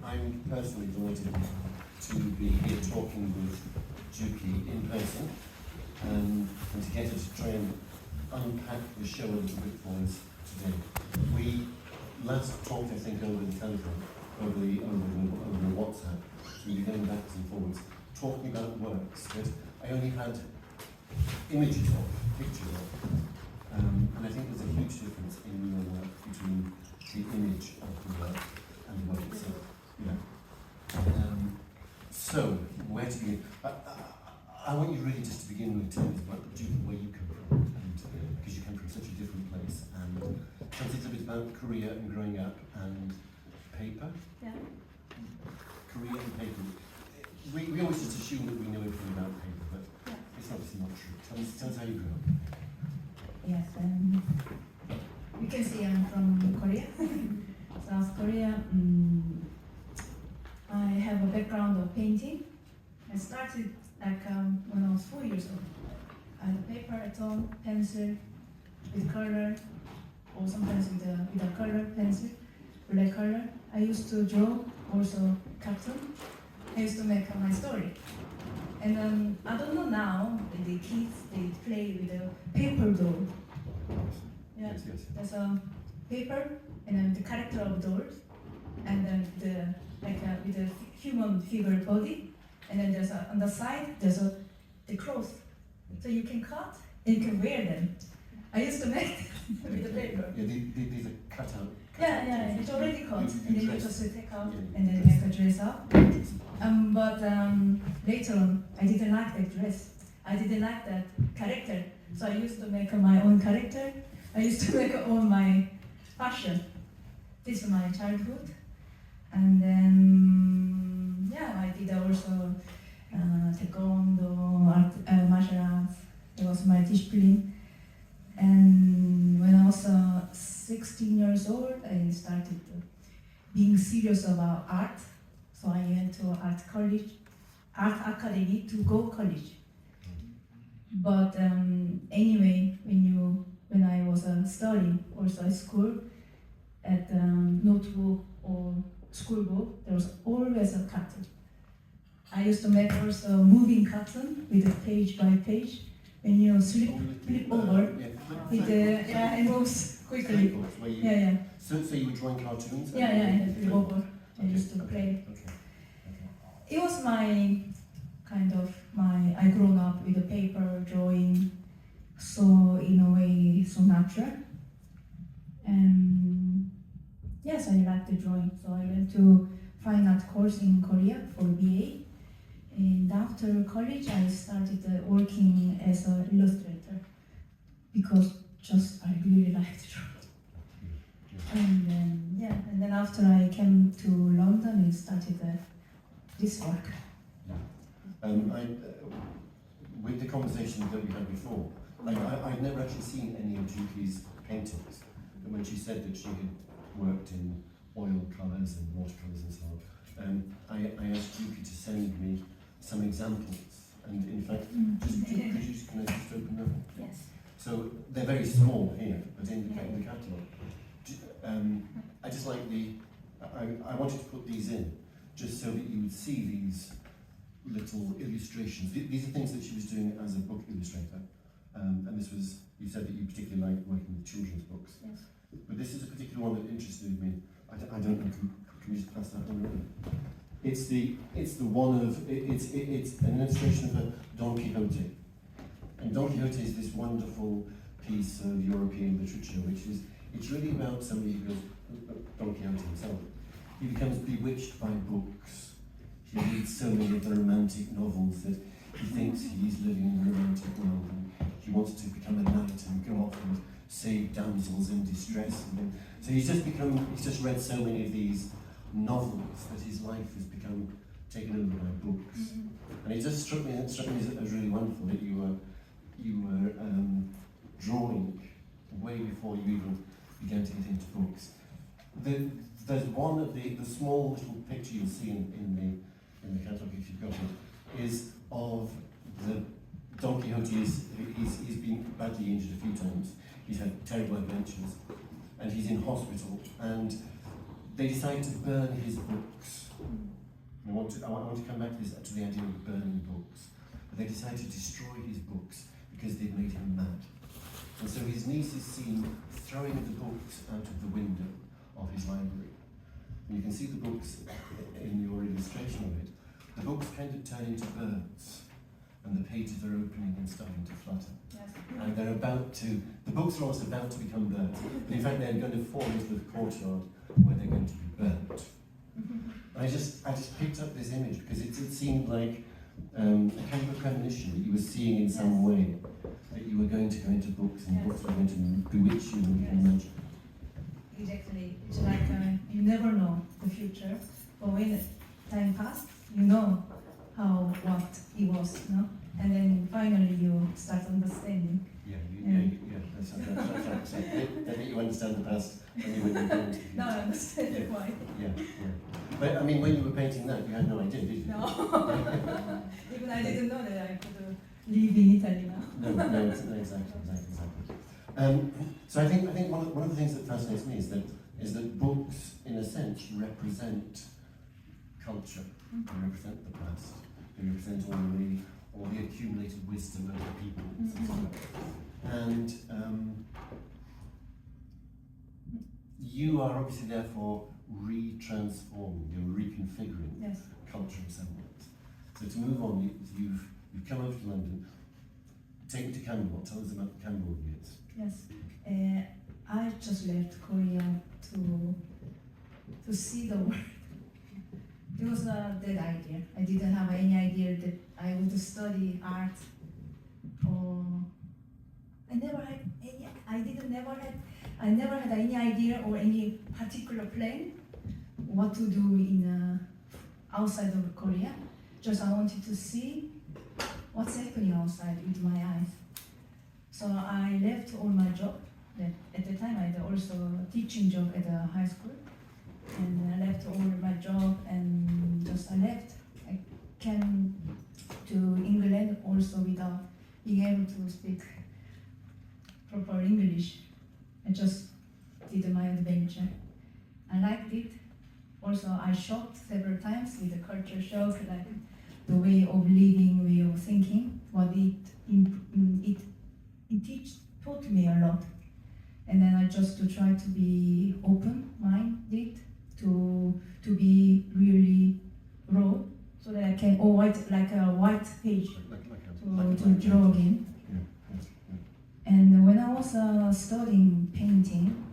I'm personally delighted to be here talking with Jukhee in person and to get her to try and unpack the show a little bit for us today. We last talked, I think, over the telephone, over the WhatsApp, so we're going backwards and forwards, talking about works that I only had images of, pictures of, and I think there's a huge difference in your work between the image of the work and the work itself. So, where to begin? I want you really just to begin with telling us about where you come from, and because you come from such a different place, and tell us a little bit about Korea and growing up and paper. Yeah. Korea and paper. We always just assume that we know everything about paper, but it's obviously not true. Tell us how you grew up. Yes, you can see I'm from Korea, South Korea. I have a background of painting. I started when I was 4 years old. I had paper at home, pencil, with color, or sometimes with a color pencil, black color. I used to draw, also cartoon. I used to make my story. And I don't know now, the kids, they play with a paper doll. Yeah, Yes. there's a paper and then the character of dolls, and then with a human figure body, and then there's on the side there's the clothes, so you can cut and you can wear them. I used to make with the paper. Yeah, these are cut out. Yeah, it's already cut, and then you just take out Yeah, and then make a dress up. But later on, I didn't like that dress. I didn't like that character, so I used to make my own character. I used to make all my fashion. This is my childhood, and then I did also taekwondo, martial arts. It was my discipline. And when I was 16 years old, I started being serious about art. So I went to art academy to go college. But anyway, when I was studying also at school, at notebook or school book, there was always a cartoon. I used to make also moving cartoon with a page by page. When you flip over, it moves quickly. So you were drawing cartoons? Yeah, flip over. I used to play. Okay. It was my I grown up with the paper drawing, so in a way so natural. And yes, I like the drawing, so I went to fine art course in Korea for BA. And after college, I started working as an illustrator because I really liked to draw. And then after I came to London, I started this work. With the conversation that we had before, I'd never actually seen any of Jukhee's paintings. And when she said that she had worked in oil colours and watercolours and so on, I asked Jukhee to send me some examples. And in fact, can I just open them? Yes. So they're very small here, but in the catalogue. I just like I wanted to put these in just so that you would see these little illustrations. These are things that she was doing as a book illustrator. And this was, you said that you particularly like working with children's books. Yes. But this is a particular one that interested me. I don't know, can you just pass that on? It's an illustration of a Don Quixote. And Don Quixote is this wonderful piece of European literature, it's really about somebody who goes, Don Quixote himself. He becomes bewitched by books. He reads so many of the romantic novels that he thinks he's living in a romantic world, and he wants to become a knight and go off and save damsels in distress. So he's just read so many of these novels that his life has become taken over by books. And it just struck me as really wonderful that you were drawing way before you even began to get into books. There's one of the small little picture you'll see in the catalogue, if you've got it, is of the Don Quixote. He's been badly injured a few times. He's had terrible adventures, and he's in hospital. And they decide to burn his books I want to come back to the idea of burning books. But they decided to destroy his books because they'd made him mad. And so his niece is seen throwing the books out of the window of his library. And you can see the books in your illustration of it. The books kind of turn into birds, and the pages are opening and starting to flutter. Yes. And the books are almost about to become burnt, but in fact they're going to fall into the courtyard where they're going to be burnt. And I just picked up this image because it seemed like a kind of a premonition that you were seeing in some way, that you were going to go into books and books were going to bewitch you and give you magic. Exactly. It's like you never know the future, but when time passed, you know what it was, no? And then finally you start understanding. That's right. That you understand the past when you were going to the Now I understand why. Yeah. But I mean, when you were painting that, you had no idea, did you? No. Even I didn't know that I could live in Italy now. No, exactly. So I think one of the things that fascinates me is that books, in a sense, represent culture. They represent the past. They represent all the accumulated wisdom of the people. And you are obviously therefore retransforming, you're reconfiguring cultural semblance. So to move on, you've come over to London. Take me to Camberwell. Tell us about the Camberwell years. Yes, I just left Korea to see the world. It was a dead idea. I didn't have any idea that I would study art, or I never had any idea or any particular plan what to do in outside of Korea. Just I wanted to see what's happening outside with my eyes. So I left all my job. At the time, I had also a teaching job at a high school, and I left all my job and just I left. I came to England also without being able to speak proper English. I just did my adventure. I liked it. Also, I shocked several times with the culture shock, like the way of living, way of thinking. What it taught me a lot. And then I just to try to be open-minded, to be really raw, so that I can, like a white page to draw again. And when I was studying painting,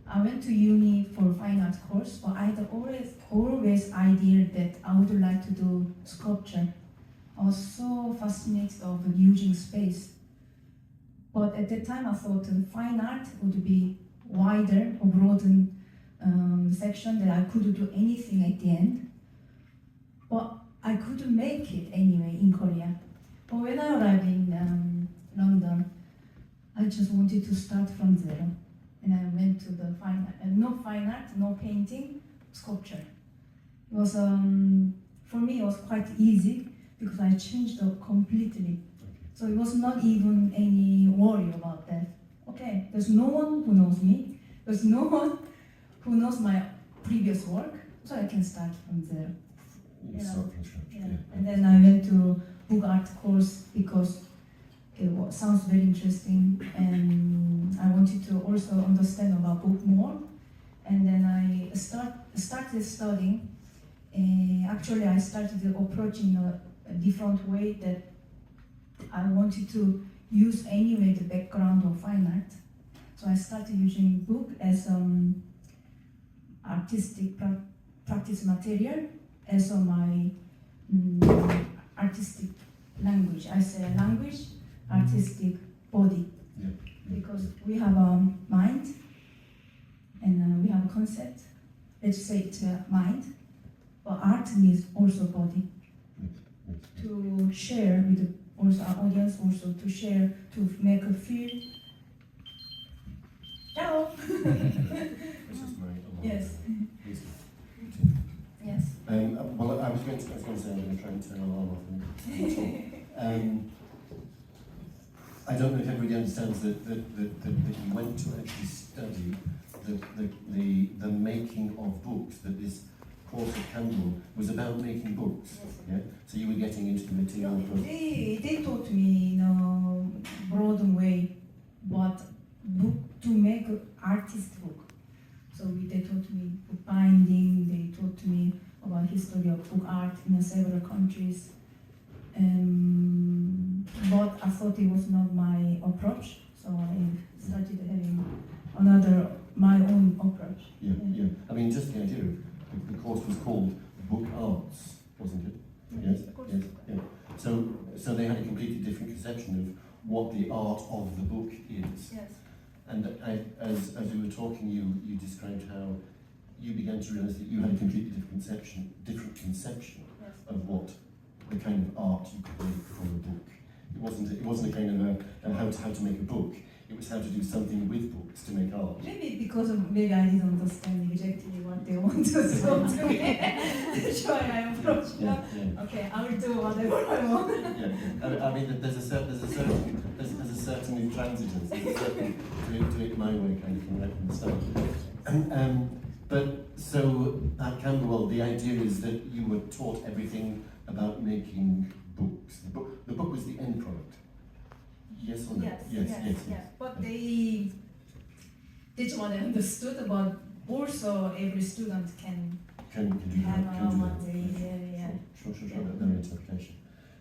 I went to uni for fine art course, but I had always idea that I would like to do sculpture. I was so fascinated of using space. But at the time I thought fine art would be wider or broaden section, that I could do anything at the end. But I couldn't make it anyway in Korea. But when I arrived in London, I just wanted to start from zero. And I went to the no fine art, no painting, sculpture. It was, for me, it was quite easy because I changed up completely. So it was not even any worry about that. Okay, there's no one who knows me. There's no one who knows my previous work, so I can start from zero. And then I went to book art course because it sounds very interesting, and I wanted to also understand about book more. And then I started studying. Actually, I started approaching a different way, that I wanted to use anyway the background of fine art. So I started using book as artistic practice material, as my artistic language. I say language, artistic body. Because we have a mind and we have a concept. Let's say it's a mind, but art needs also body to share with also our audience, also to share, to make a feel. Ciao. Yes. Yes. Well, I was going to say I'm going to try and turn alarm off. I don't know if everybody understands that you went to actually study the making of books, that this course at Campbell was about making books. Yes. Yeah. So you were getting into the material. They taught me in a broad way what book to make an artist book. So they taught me book binding. They taught me about history of book art in several countries. But I thought it was not my approach, so I started having my own approach. Yeah, yeah. I mean, just the idea of the course was called Book Arts, wasn't it? Yes, Of course. yes, yeah. So they had a completely different conception of what the art of the book is. Yes. And as we were talking, you described how you began to realise that you had a completely different conception Yes. of what the kind of art you could make from a book. It wasn't a kind of how to make a book. It was how to do something with books to make art. Maybe I didn't understand exactly what they want to show to me. That's why I approached Yeah, them. yeah. Okay, I will do whatever I want. Yeah. I mean, there's a certain intransigence. There's a certain do it my way kind of thing right from the start. But so at Camberwell, the idea is that you were taught everything about making books. The book was the end product. Yes or no? Yes. But that's what I understood about. Also, every student can do have that. one day. Yeah. Sure. Their interpretation.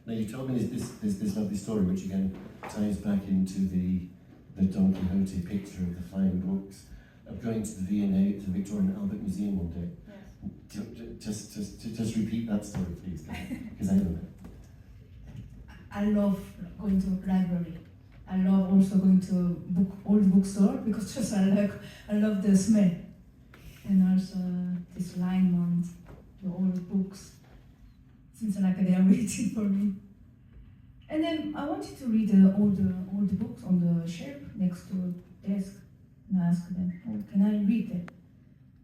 Now you told me this lovely story, which again ties back into the Don Quixote picture of the flying books, of going to the V&A, to the Victoria and Albert Museum one day. Yes. Just repeat that story, please, because I don't know. I love going to library. I love also going to old bookstore because just I love the smell, and also this alignment, the old books. Seems like they are waiting for me. And then I wanted to read all the books on the shelf next to the desk, and I asked them, "Oh, can I read them?"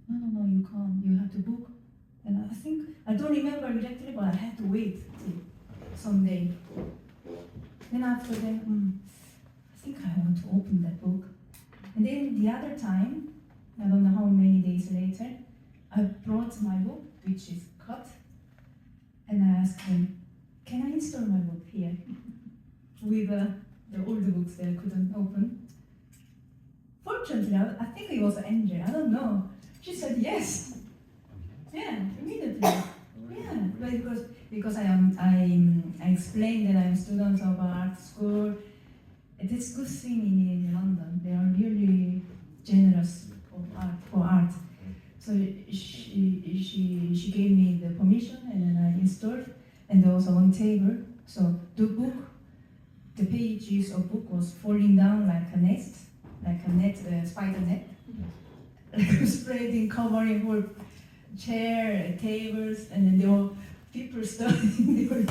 No, you can't. You have to book. And I think I don't remember exactly, but I had to wait till someday. Then after that, I think I want to open that book. And then the other time, I don't know how many days later, I brought my book, which is cut, and I asked him, "Can I install my book here?" With the older books that I couldn't open. Fortunately, I think it was Angel, I don't know. She said yes. Yeah, immediately. Yeah, because I explained that I'm a student of art school. It is good thing in London. They are really generous for art. So she gave me the permission, and then I installed, and there was one table. So the pages of book was falling down like a nest, spider net, spreading, covering whole chair, tables, and then there were people studying. They were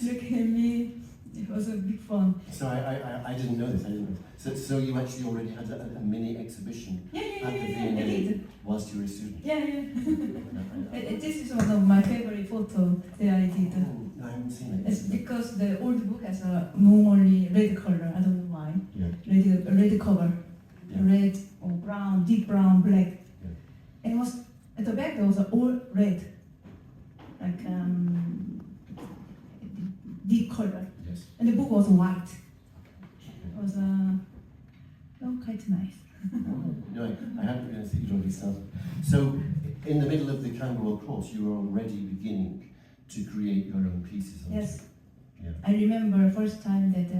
looking at me. It was a big fun. So I didn't know this. So you actually already had a mini exhibition at the V&A whilst you were a student. This is one of my favorite photos that I did. Oh, no, I haven't seen it. It's because the old book has a normally red color. I don't know why. Yeah. Red cover, red or brown, deep brown, black. Yeah. And it was at the back. There was all red, like deep color. Yes. And the book was white. It was quite nice. No, I haven't realised that you'd already started. So, in the middle of the Camberwell course, you were already beginning to create your own pieces. Yes. Yeah. I remember first time that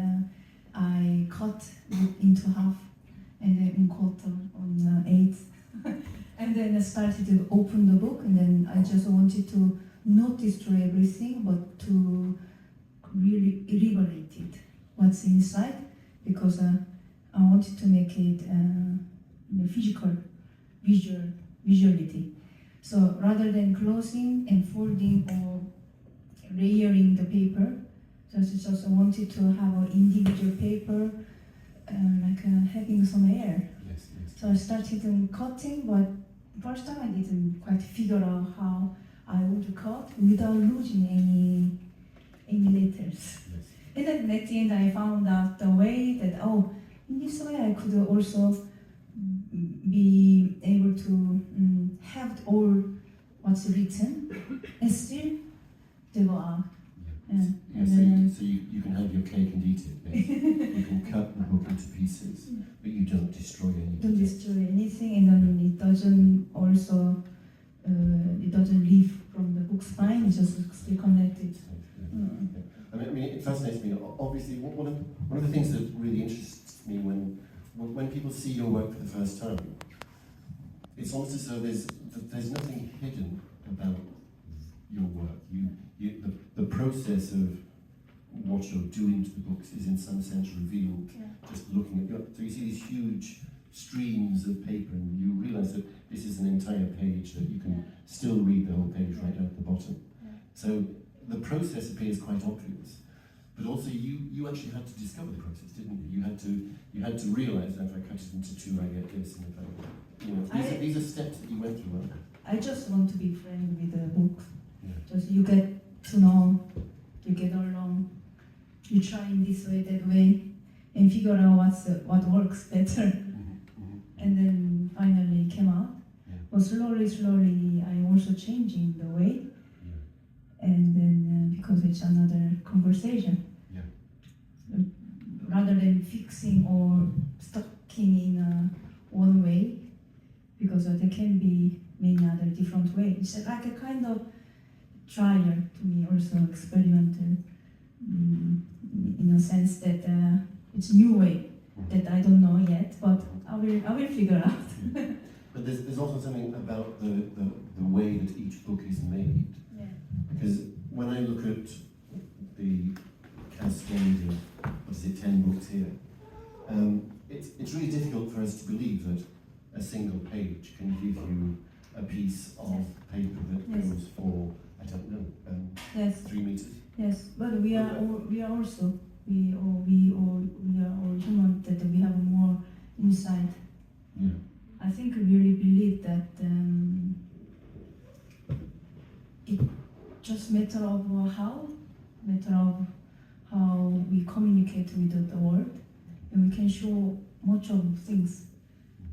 I cut it into half and then cut on 8. And then I started to open the book, and then I just wanted to not destroy everything, but to really liberate it, what's inside, because I wanted to make it physical, visuality. So rather than closing and folding or layering the paper, so I just wanted to have an individual paper, having some air. Yes. So I started cutting, but first time I didn't quite figure out how I would cut without losing any letters. Yes. And then at the end I found out the way that, in this way I could also be able to have all what's written, and still they go out. Yeah. Yeah, And so, then, so you can have your cake and eat it. Yes. You can cut the book into pieces, but you don't destroy anything. don't destroy anything, and then it doesn't also it doesn't leave from the book spine. It's just still connected. Yeah. I mean, it fascinates me. Obviously, one of the things that really interests me when people see your work for the first time, it's almost as though there's nothing hidden about your work. The process of what you're doing to the books is in some sense revealed just looking at your. So you see these huge streams of paper, and you realise that this is an entire page that you can still read the whole page right at the bottom. So the process appears quite obvious, but also you actually had to discover the process, didn't you? You had to realise that if I cut it into two, I get this, and if these are steps that you went through. Right? I just want to be friends with the book. Yeah. Just you get to know, you get along, you try in this way, that way, and figure out what works better. And then finally it came out. But slowly, I'm also changing the way. And then because it's another conversation. Rather than fixing or stucking in one way, because there can be many other different ways. It's like a kind of trial to me, also experimental, in a sense that it's a new way that I don't know yet, but I will figure out. But there's also something about the way that each book is made. Because when I look at the cascade of 10 books here, it's really difficult for us to believe that a single page can give you a piece of paper that goes for, I don't know, 3 meters. Yes, but we are also human, that we have more insight. Yeah. I think we really believe that it just matter of how we communicate with the world, and we can show much of things.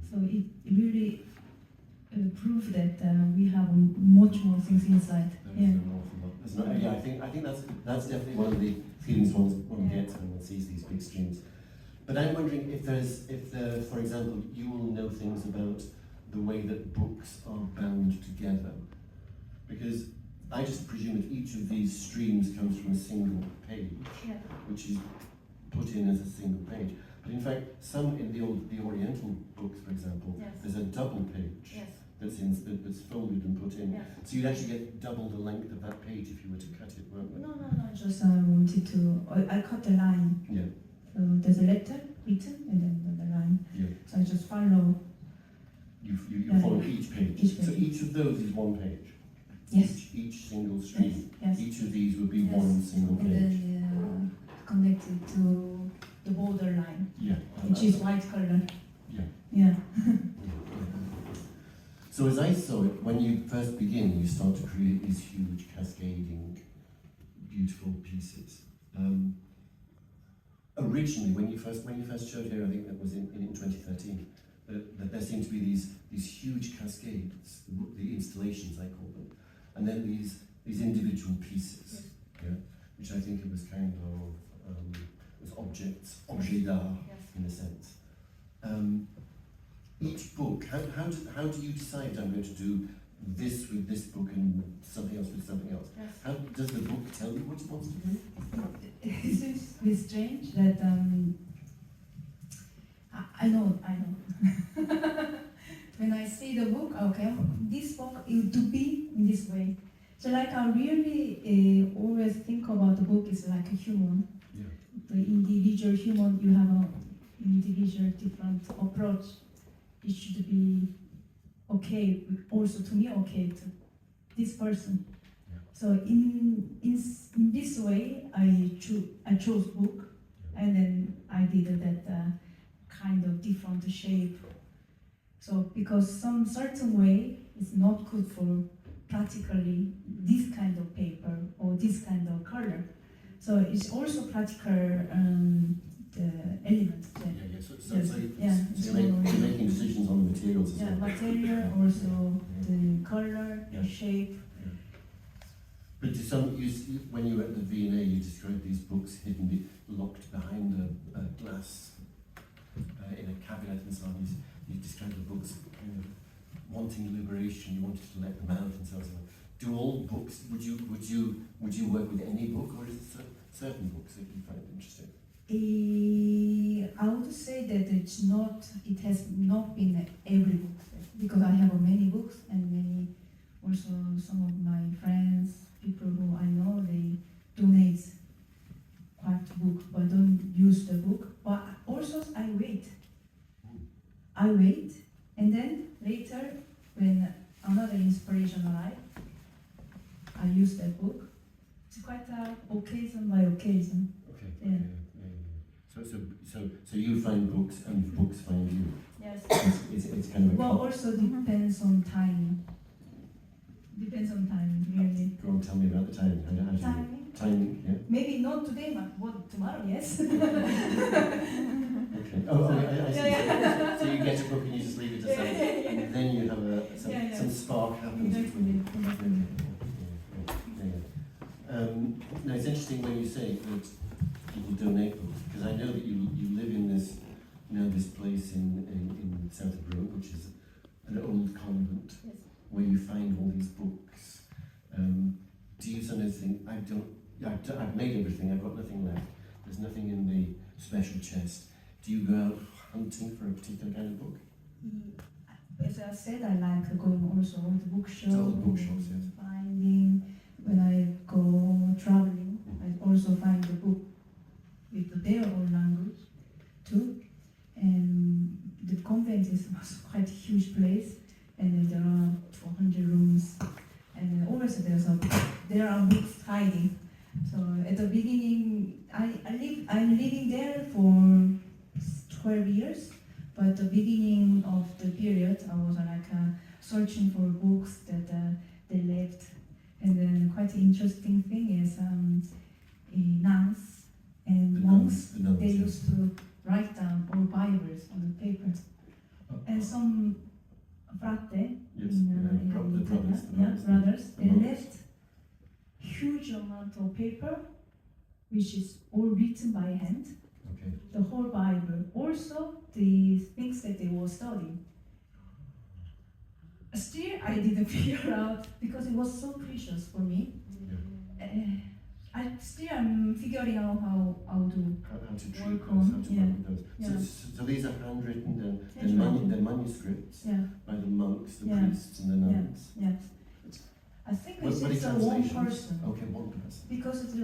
So it really proves that we have much more things inside. I think that's definitely one of the feelings one gets when one sees these big streams. But I'm wondering if for example, you will know things about the way that books are bound together, because I just presume that each of these streams comes from a single page, which is put in as a single page. But in fact, some in the Oriental books, for example, there's a double page that's folded and put in. So you'd actually get double the length of that page if you were to cut it, weren't you? No. Just I wanted to. I cut the line. Yeah. So there's a letter written, and then the line. Yeah. So I just follow. You follow each page. So each of those is one page. Yes. Each single stream. Yes. Each of these would be one single page. And then connected to the border line. Yeah. Which is white color. Yeah. So as I saw it, when you first begin, you start to create these huge cascading, beautiful pieces. Originally, when you first showed here, I think that was in 2013, that there seemed to be these huge cascades, the installations I call them, and then these individual pieces, which I think it was kind of was objets d'art in a sense. Each book, how do you decide I'm going to do this with this book and something else with something else? How does the book tell you what it wants to do? It's a bit strange that I know. When I see the book, okay, this book is to be in this way. So like I really always think about the book is like a human. Yeah. The individual human, you have an individual different approach. It should be okay, also to me okay to this person. Yeah. So in this way, I chose book, and then I did that kind of different shape. So because some certain way is not good for practically this kind of paper or this kind of color. So it's also practical the elements. Yeah. So Yes. you're making decisions on the materials as Yeah, well. material, also the color, Yeah. the shape. But when you were at the V&A, you described these books hidden, locked behind a glass in a cabinet and so on. You described the books kind of wanting liberation. You wanted to let them out and so on. Do all books? Would you work with any book, or is it certain books that you find interesting? I would say that it has not been every book, because I have many books and many, also some of my friends, people who I know, they donate quite book but don't use the book. But also I wait, and then later when another inspiration arrives, I use that book. It's quite occasion by occasion. Okay. Yeah. So you find books and books find you. Yes. It's kind of a Well, also depends on timing. Depends on timing, really. Go on, tell me about the timing. Timing, yeah. Maybe not today, but tomorrow, yes. Okay. I see. Yeah. So you get a book and you just leave it aside, and then you have some spark happens. Exactly. Now it's interesting when you say that people donate books, because I know that you live in this place in south of Rome, which is an old convent, Yes. where you find all these books. Do you sometimes think, I've made everything, I've got nothing left, there's nothing in the special chest. Do you go out hunting for a particular kind of book? As I said, I like going also to the bookshops. All the bookshops, yes. Finding, when I go traveling, I also find the book with their own language too. And the convent is also quite a huge place, and there are 400 rooms, and always there are books hiding. So at the beginning, I'm living there for 12 years, but at the beginning of the period, I was searching for books that they left. And then quite an interesting thing is nuns and monks, they used to write down all Bibles on the paper. And some frate, brothers, they left huge amount of paper, which is all written by hand. Okay. The whole Bible, also the things that they were studying. Still, I didn't figure out, because it was so precious for me. Yeah. I'm figuring out how to treat work those, on. how to work with those. So these are handwritten, they're manuscripts by the monks, the priests, and the nuns. Yes. I think What it's just one person. Okay, one person. Because the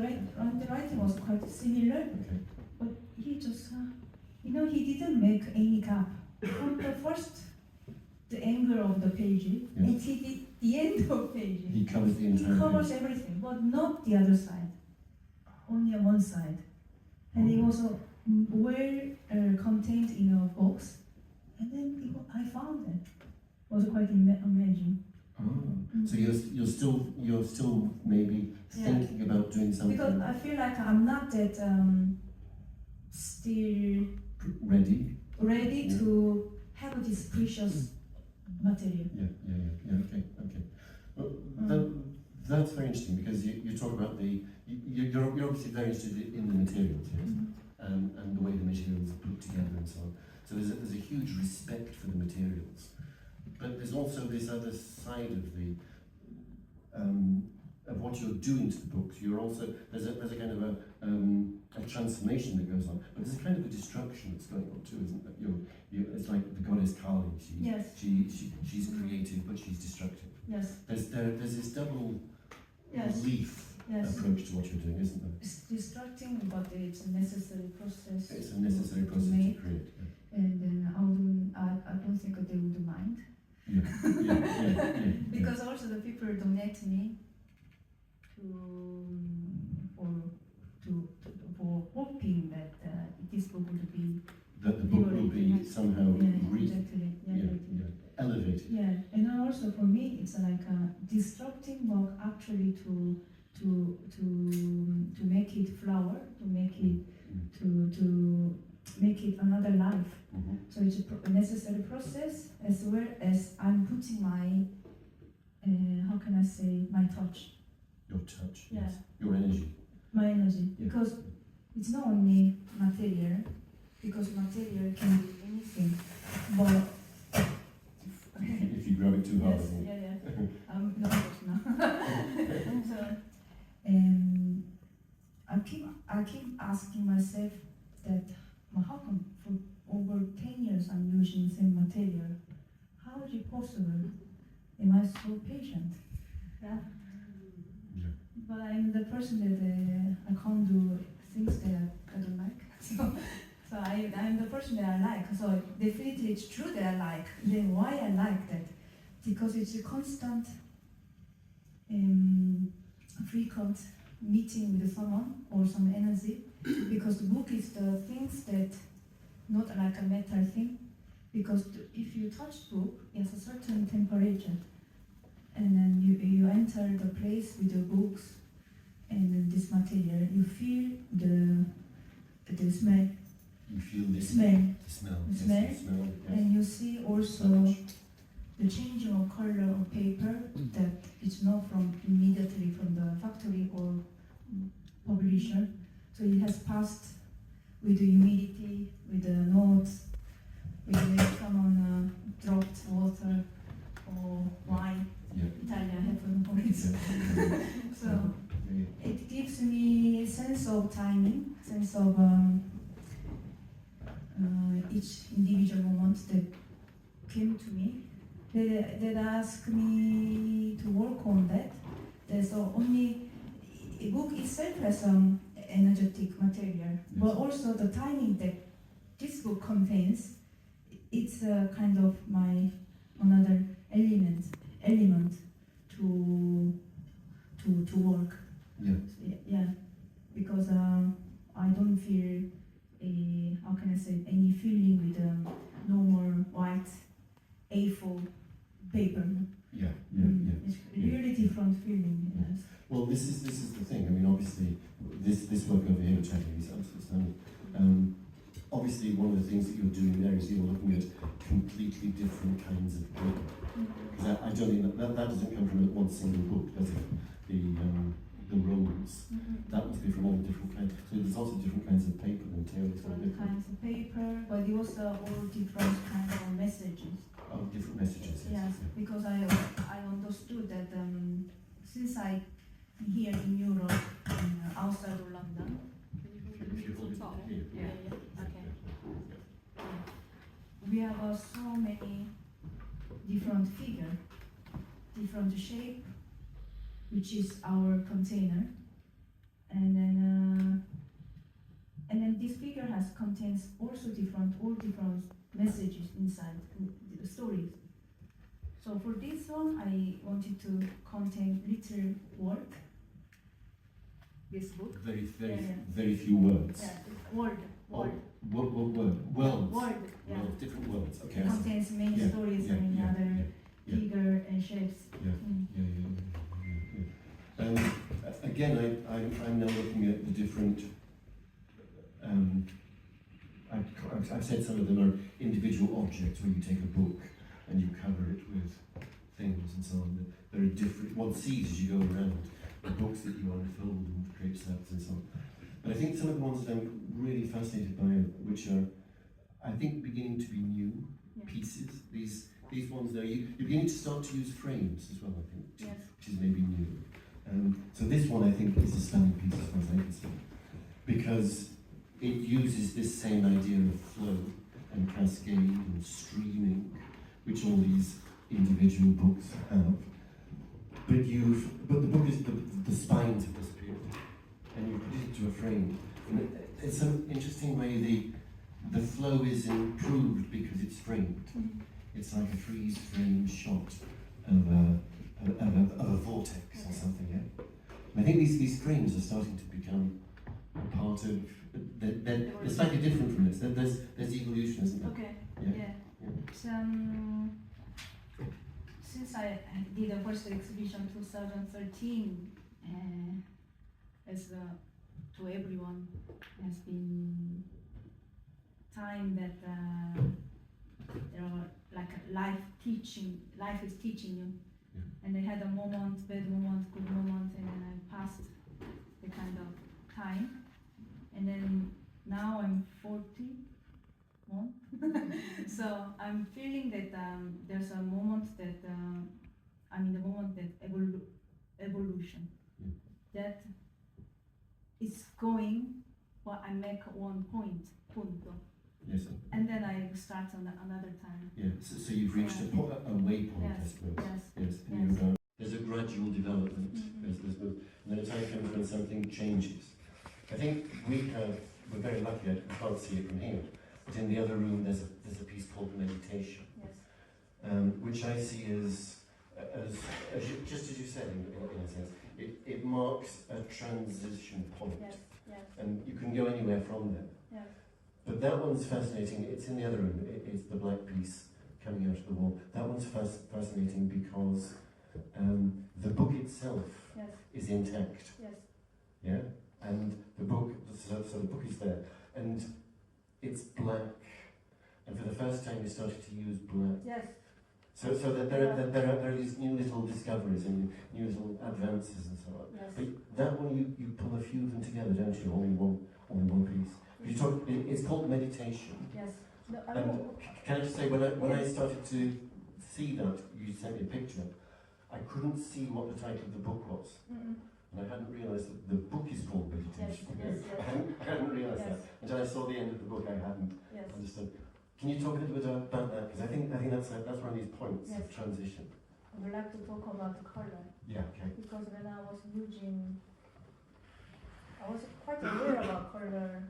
writing was quite similar, Okay. but he just, he didn't make any gap. From the first, the angle of the page, and he did the end of page. He covers the entire He covers page. everything, but not the other side. Only on one side. And it was well contained in a box. And then I found it. It was quite amazing. Oh, so you're still maybe thinking about doing something. Because I feel like I'm not that still ready to have this precious material. Yeah. Okay. Well, that's very interesting, because you talk about you're obviously very interested in the materials, yes, and the way the materials are put together and so on. So there's a huge respect for the materials, but there's also this other side of what you're doing to the books. You're also there's a kind of a transformation that goes on, but there's a kind of a destruction that's going on too, isn't there? It's like the goddess Kali. She's creative, but she's destructive. Yes. There's this double leaf approach to what you're doing, isn't there? It's distracting, but it's a necessary process. It's a necessary process to create. Yeah. And then I don't think they would mind. Yeah. Because also the people donate me for hoping that this book would be that the book will be somehow elevated. Yeah, and then also for me, it's like a disrupting work actually to make it flower, to make it to make it another life. Mm-hmm. So it's a necessary process, as well as I'm putting my, how can I say, my touch, Your touch, Yeah. yes. Your energy. my energy, Yeah. because it's not only material, because material can be anything, but If you grab it too hard, I yes, think. yeah. No, so, I keep asking myself that, well, how come for over 10 years I'm using the same material? How is it possible? Am I so patient? Yeah. Yeah. But I'm the person that I can't do things that I don't like. So I'm the person that I like. So definitely it's true that I like. Then why I like that? Because it's a constant, frequent meeting with someone or some energy. Because the book is the things that not like a metal thing. Because if you touch book, it's a certain temperature, and then you enter the place with the books and this material. You feel the smell. You feel this Smell. the smell. The Yes, smell. the smell. Yes. And you see also Touch. the changing of color of paper, that it's not from immediately from the factory or publisher. So it has passed with the humidity, with the notes, with someone dropped water or wine. Yeah. Italian heaven words. Yeah. So Yeah. it gives me a sense of timing, sense of each individual moment that came to me, that asked me to work on that. So only a book itself has some energetic material, but also the timing that this book contains, it's a kind of my another element to work. Yeah. Yeah, because I don't feel how can I say, any feeling with normal white A4 paper. Yeah. Yeah. Yeah. It's really different feeling. Yeah. Yes. Well, this is the thing. I mean, obviously, this work over here, which I think is absolutely stunning. Obviously, one of the things that you're doing there is you're looking at completely different kinds of paper. Because I don't think that doesn't come from one single book, does it? The rolls. That must be from all different kinds. So there's lots of different kinds of paper and materials. All kinds of paper, but it was all different kind of messages. Oh, different messages. Yes, because I understood that since I here in Europe, outside of London. If you hold it here. Yeah. Okay. We have so many different figure, different shape, which is our container, and then this figure contains also all different messages inside the stories. So for this one, I wanted to contain little word. This book. Very few words. Yeah, word. Words. Yeah. Words, different words. Okay. It contains many stories and other yeah. figure and shapes. Yeah. Again, I'm now looking at the different. I've said some of them are individual objects where you take a book and you cover it with things and so on. There are different. One sees as you go around the books that you unfold and create sets and so on. But I think some of the ones that I'm really fascinated by, which are, I think, beginning to be new pieces. These ones there, you're beginning to start to use frames as well, I think, which is maybe new. So this one, I think, is a stunning piece as far as I can see, because it uses this same idea of flow and cascade and streaming, which all these individual books have. But the book is the spines have disappeared, and you put it into a frame. And it's an interesting way the flow is improved because it's framed. It's like a freeze frame shot of a vortex or something. Yeah. And I think these frames are starting to become a part of. They're slightly different from this. There's evolution, isn't there? Okay. Yeah. So, since I did the first exhibition 2013 as to everyone has been time that there are like life is teaching you. Yeah. And I had a moment, bad moment, good moment, and then I passed the kind of time. And then now I'm 41. So I'm feeling that there's a moment that I'm in the moment that evolution. Yeah. That is going, but I make one point, punto. Yes, sir. And then I start on another time. Yeah, so you've reached a waypoint, I Yes, suppose. yes, Yes, yes. and you're, there's a gradual development. Mhm. And then a time comes when something changes. I think we're very lucky, I can't see it from here, but in the other room there's a piece called Meditation, Yes. which I see as just as you said, in a sense, it marks a transition point. Yes, yes, And you can go anywhere from there. yes. But that one's fascinating. It's in the other room. It's the black piece coming out of the wall. That one's fascinating because the book itself Yes, is intact. yes, Yeah, and the book. So the book is there, and it's black. And for the first time, you started to use black. yes, So that there are these new little discoveries and new little advances and so on. yes. But that one you pull a few of them together, don't you? All in one piece. You talk. It's called meditation. Yes. No, I And don't. can I just say, when I started to see that, you sent me a picture, I couldn't see what the title of the book was. Mm-mm. And I hadn't realised that the book is called Meditation. Yes, yes, I hadn't realised Yes. that. Until I saw the end of the book, I hadn't Yes. understood. Can you talk a little bit about that? Because I think that's one of these points Yes. of transition. I would like to talk about the color Yeah, okay. because when I was using, I was quite aware about color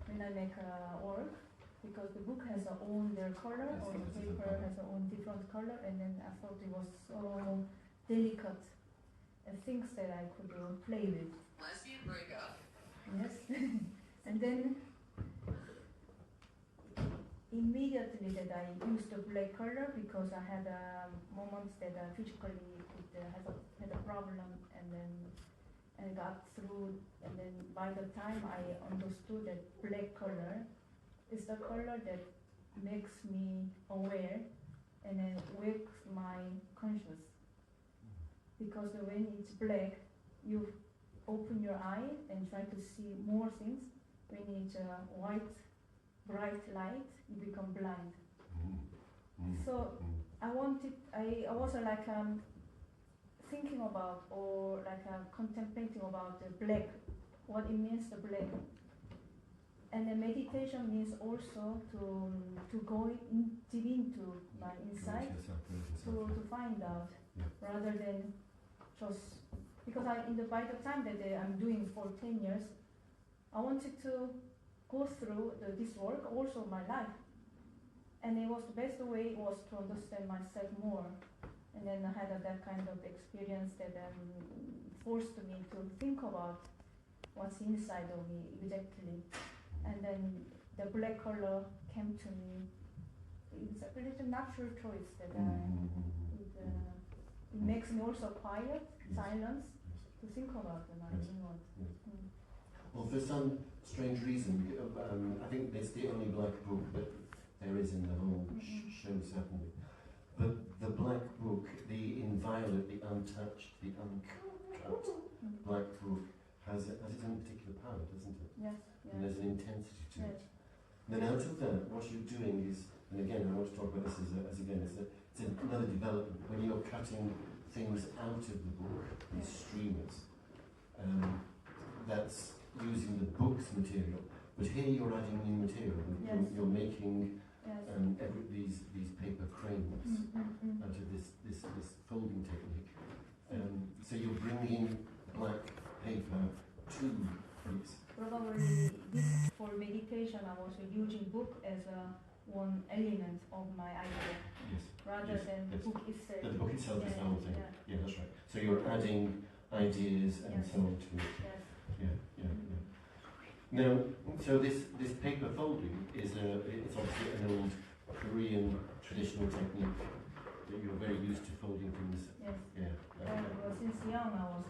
when I make work because the book has their own color Yes, or it's the a different paper colour. has their own different color, and then I thought it was so delicate and things that I could play with. Lesbian breakup. Yes. And then immediately that I used the black color because I had moments that physically it had a problem, and then I got through, and then by the time I understood that black color is the color that makes me aware and then wakes my conscious. Because when it's black, you open your eye and try to see more things. When it's white, bright light, you become blind. So I was like thinking about or like contemplating about the black, what it means the black. And the meditation means also to go deep into my inside to find out, Yeah. rather than just because by the time that I'm doing for 10 years, I wanted to go through this work, also my life, and it was the best way was to understand myself more. And then I had that kind of experience that forced me to think about what's inside of me exactly. And then the black color came to me. It's a natural choice that it makes me also quiet, silence, to think about the Yes. world. Yes. Well, for some strange reason, I think it's the only black book that there is in the whole show, certainly. But the black book, the inviolate, the untouched, the uncut black book has its own particular power, doesn't it? Yes, And yes, there's an intensity to yes, it. Then out of that, what you're doing is, and again, I want to talk about this it's another development. When you're cutting things out of the book, these streamers, that's using the book's material. But here you're adding new material. Yes. You're making yes. these paper cranes out of this folding technique. So you're bringing black paper to these. Probably this for meditation I was using book as one element of my idea Yes. rather Yes, than the yes. book itself. The book itself is the whole thing. Yeah. Yeah, that's right. So you're adding ideas and Yes. so on to it. Yes. Yeah. Now, so this paper folding is it's obviously an old Korean traditional technique that you're very used to folding things. Yes. Yeah. Well, since young I was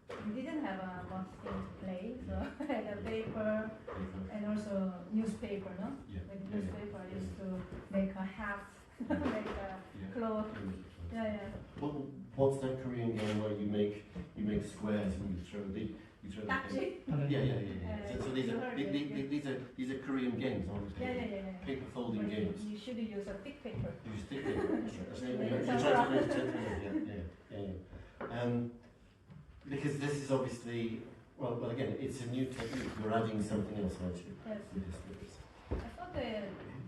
we didn't have much thing to play, so I had a paper and also newspaper, no? Yeah. With newspaper, I used to make a hat, make a cloth. Yeah. What's that Korean game where you make squares and you throw the Takji. So these are Korean games, aren't they? Yeah. Paper folding But games. You should use a thick paper. You stick it. That's right. Because this is obviously well again, it's a new technique. You're adding something else, aren't you? Yes. With this. I thought the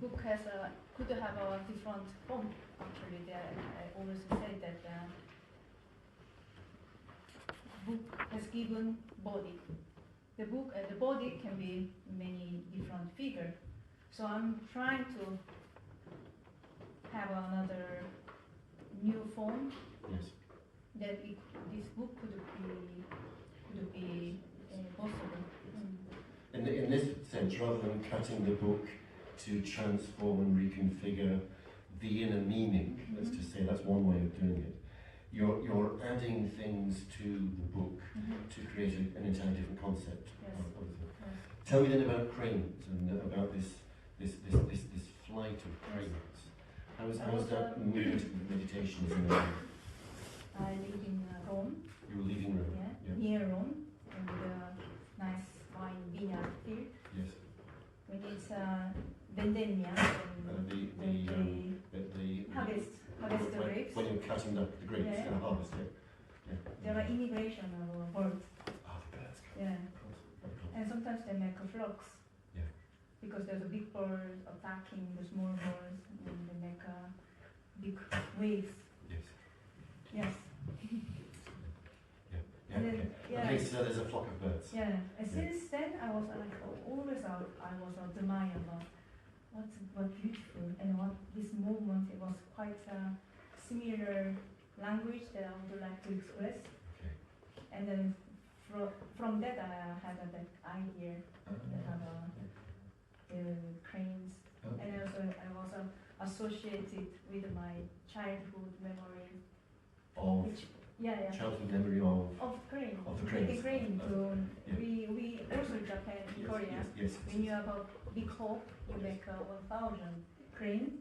book could have a different form. Actually, I always say that book has given body. The book, the body can be many different figures. So I'm trying to have another new form. Yes. That this book could be possible. In this sense, rather than cutting the book to transform and reconfigure the inner meaning, let's just say that's one way of doing it. You're adding things to the book to create an entirely different concept. Yes. Tell me then about cranes and about this flight of cranes. How is that meditation is in there? I live in Rome. You were leaving Rome? Yeah. Near Rome, and a nice wine vineyard field. Yes. When it's vendemmia, The harvest the grapes. When you're cutting up the grapes, Yeah. you're going to harvest it. Yeah. There are immigration of birds. Oh, the birds. Yeah. Of course. And sometimes they make flocks. Yeah. Because there's a big bird attacking the small birds, and they make big waves. Yes. Yes. Yeah. And then, Okay. yeah. Okay, so there's a flock of birds. Yeah. And since then, I was always I was admired about what beautiful and what this movement. It was quite a similar language that I would like to express. Okay. And then from that, I had that idea that have the cranes. Okay. And also, I was associated with my childhood memory. Of childhood memory Of crane. Of the cranes. The crane. Yeah. We also Japan, Korea. Yes. When you have a big hope, you make 1,000 crane,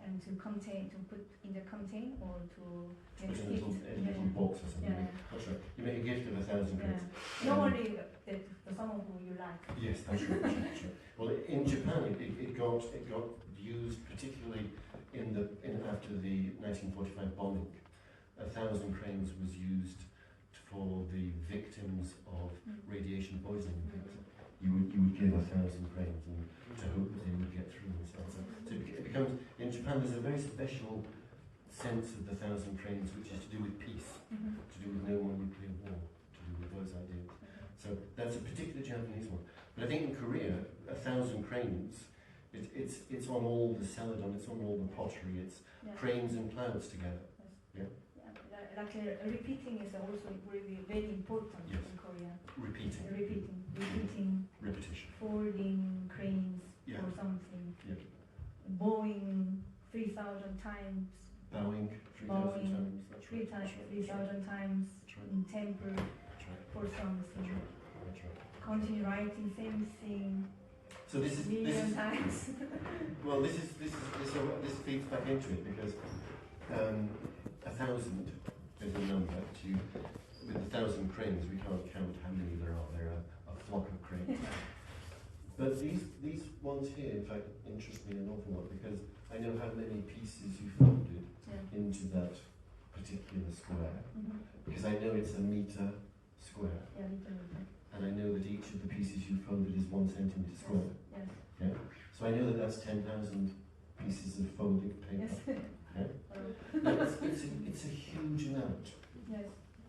and to put in the contain or to Put make in a gift. little box or something. Yeah. That's right. You make a gift of 1,000 cranes. Normally, the someone who you like. Yes, that's right. That's right. Well, in Japan, it got used particularly after the 1945 bombing. 1,000 cranes was used for the victims of radiation poisoning. You would give 1,000 cranes and to hope that they would get through and so on. So it becomes in Japan. There's a very special sense of the 1,000 cranes, which is to do with peace, to do with no more nuclear war, to do with those ideas. So that's a particular Japanese one. But I think in Korea, 1,000 cranes, it's on all the celadon, it's on all the pottery, it's cranes and clouds together. Yeah. Repeating is also really very important Yes. in Korea. Repeating. Repetition. Folding cranes Yeah. or something. Yeah. Bowing 3,000 times. Bowing 3,000 times. That's right. 3,000 times That's right. in temple That's right. for something. That's right. Continue writing same thing So this is million times. well, this feeds back into it because 1,000 is a number. With 1,000 cranes, we can't count how many there are. There are a flock of cranes. But these ones here, in fact, interest me an awful lot because I know how many pieces you folded into that particular square. Because I know it's a meter square. Yeah, little. And I know that each of the pieces you folded is 1 centimeter square. Yes. Yeah. So I know that that's 10,000 pieces of folded paper. Yes. Yeah. Now, it's a huge amount. Yes.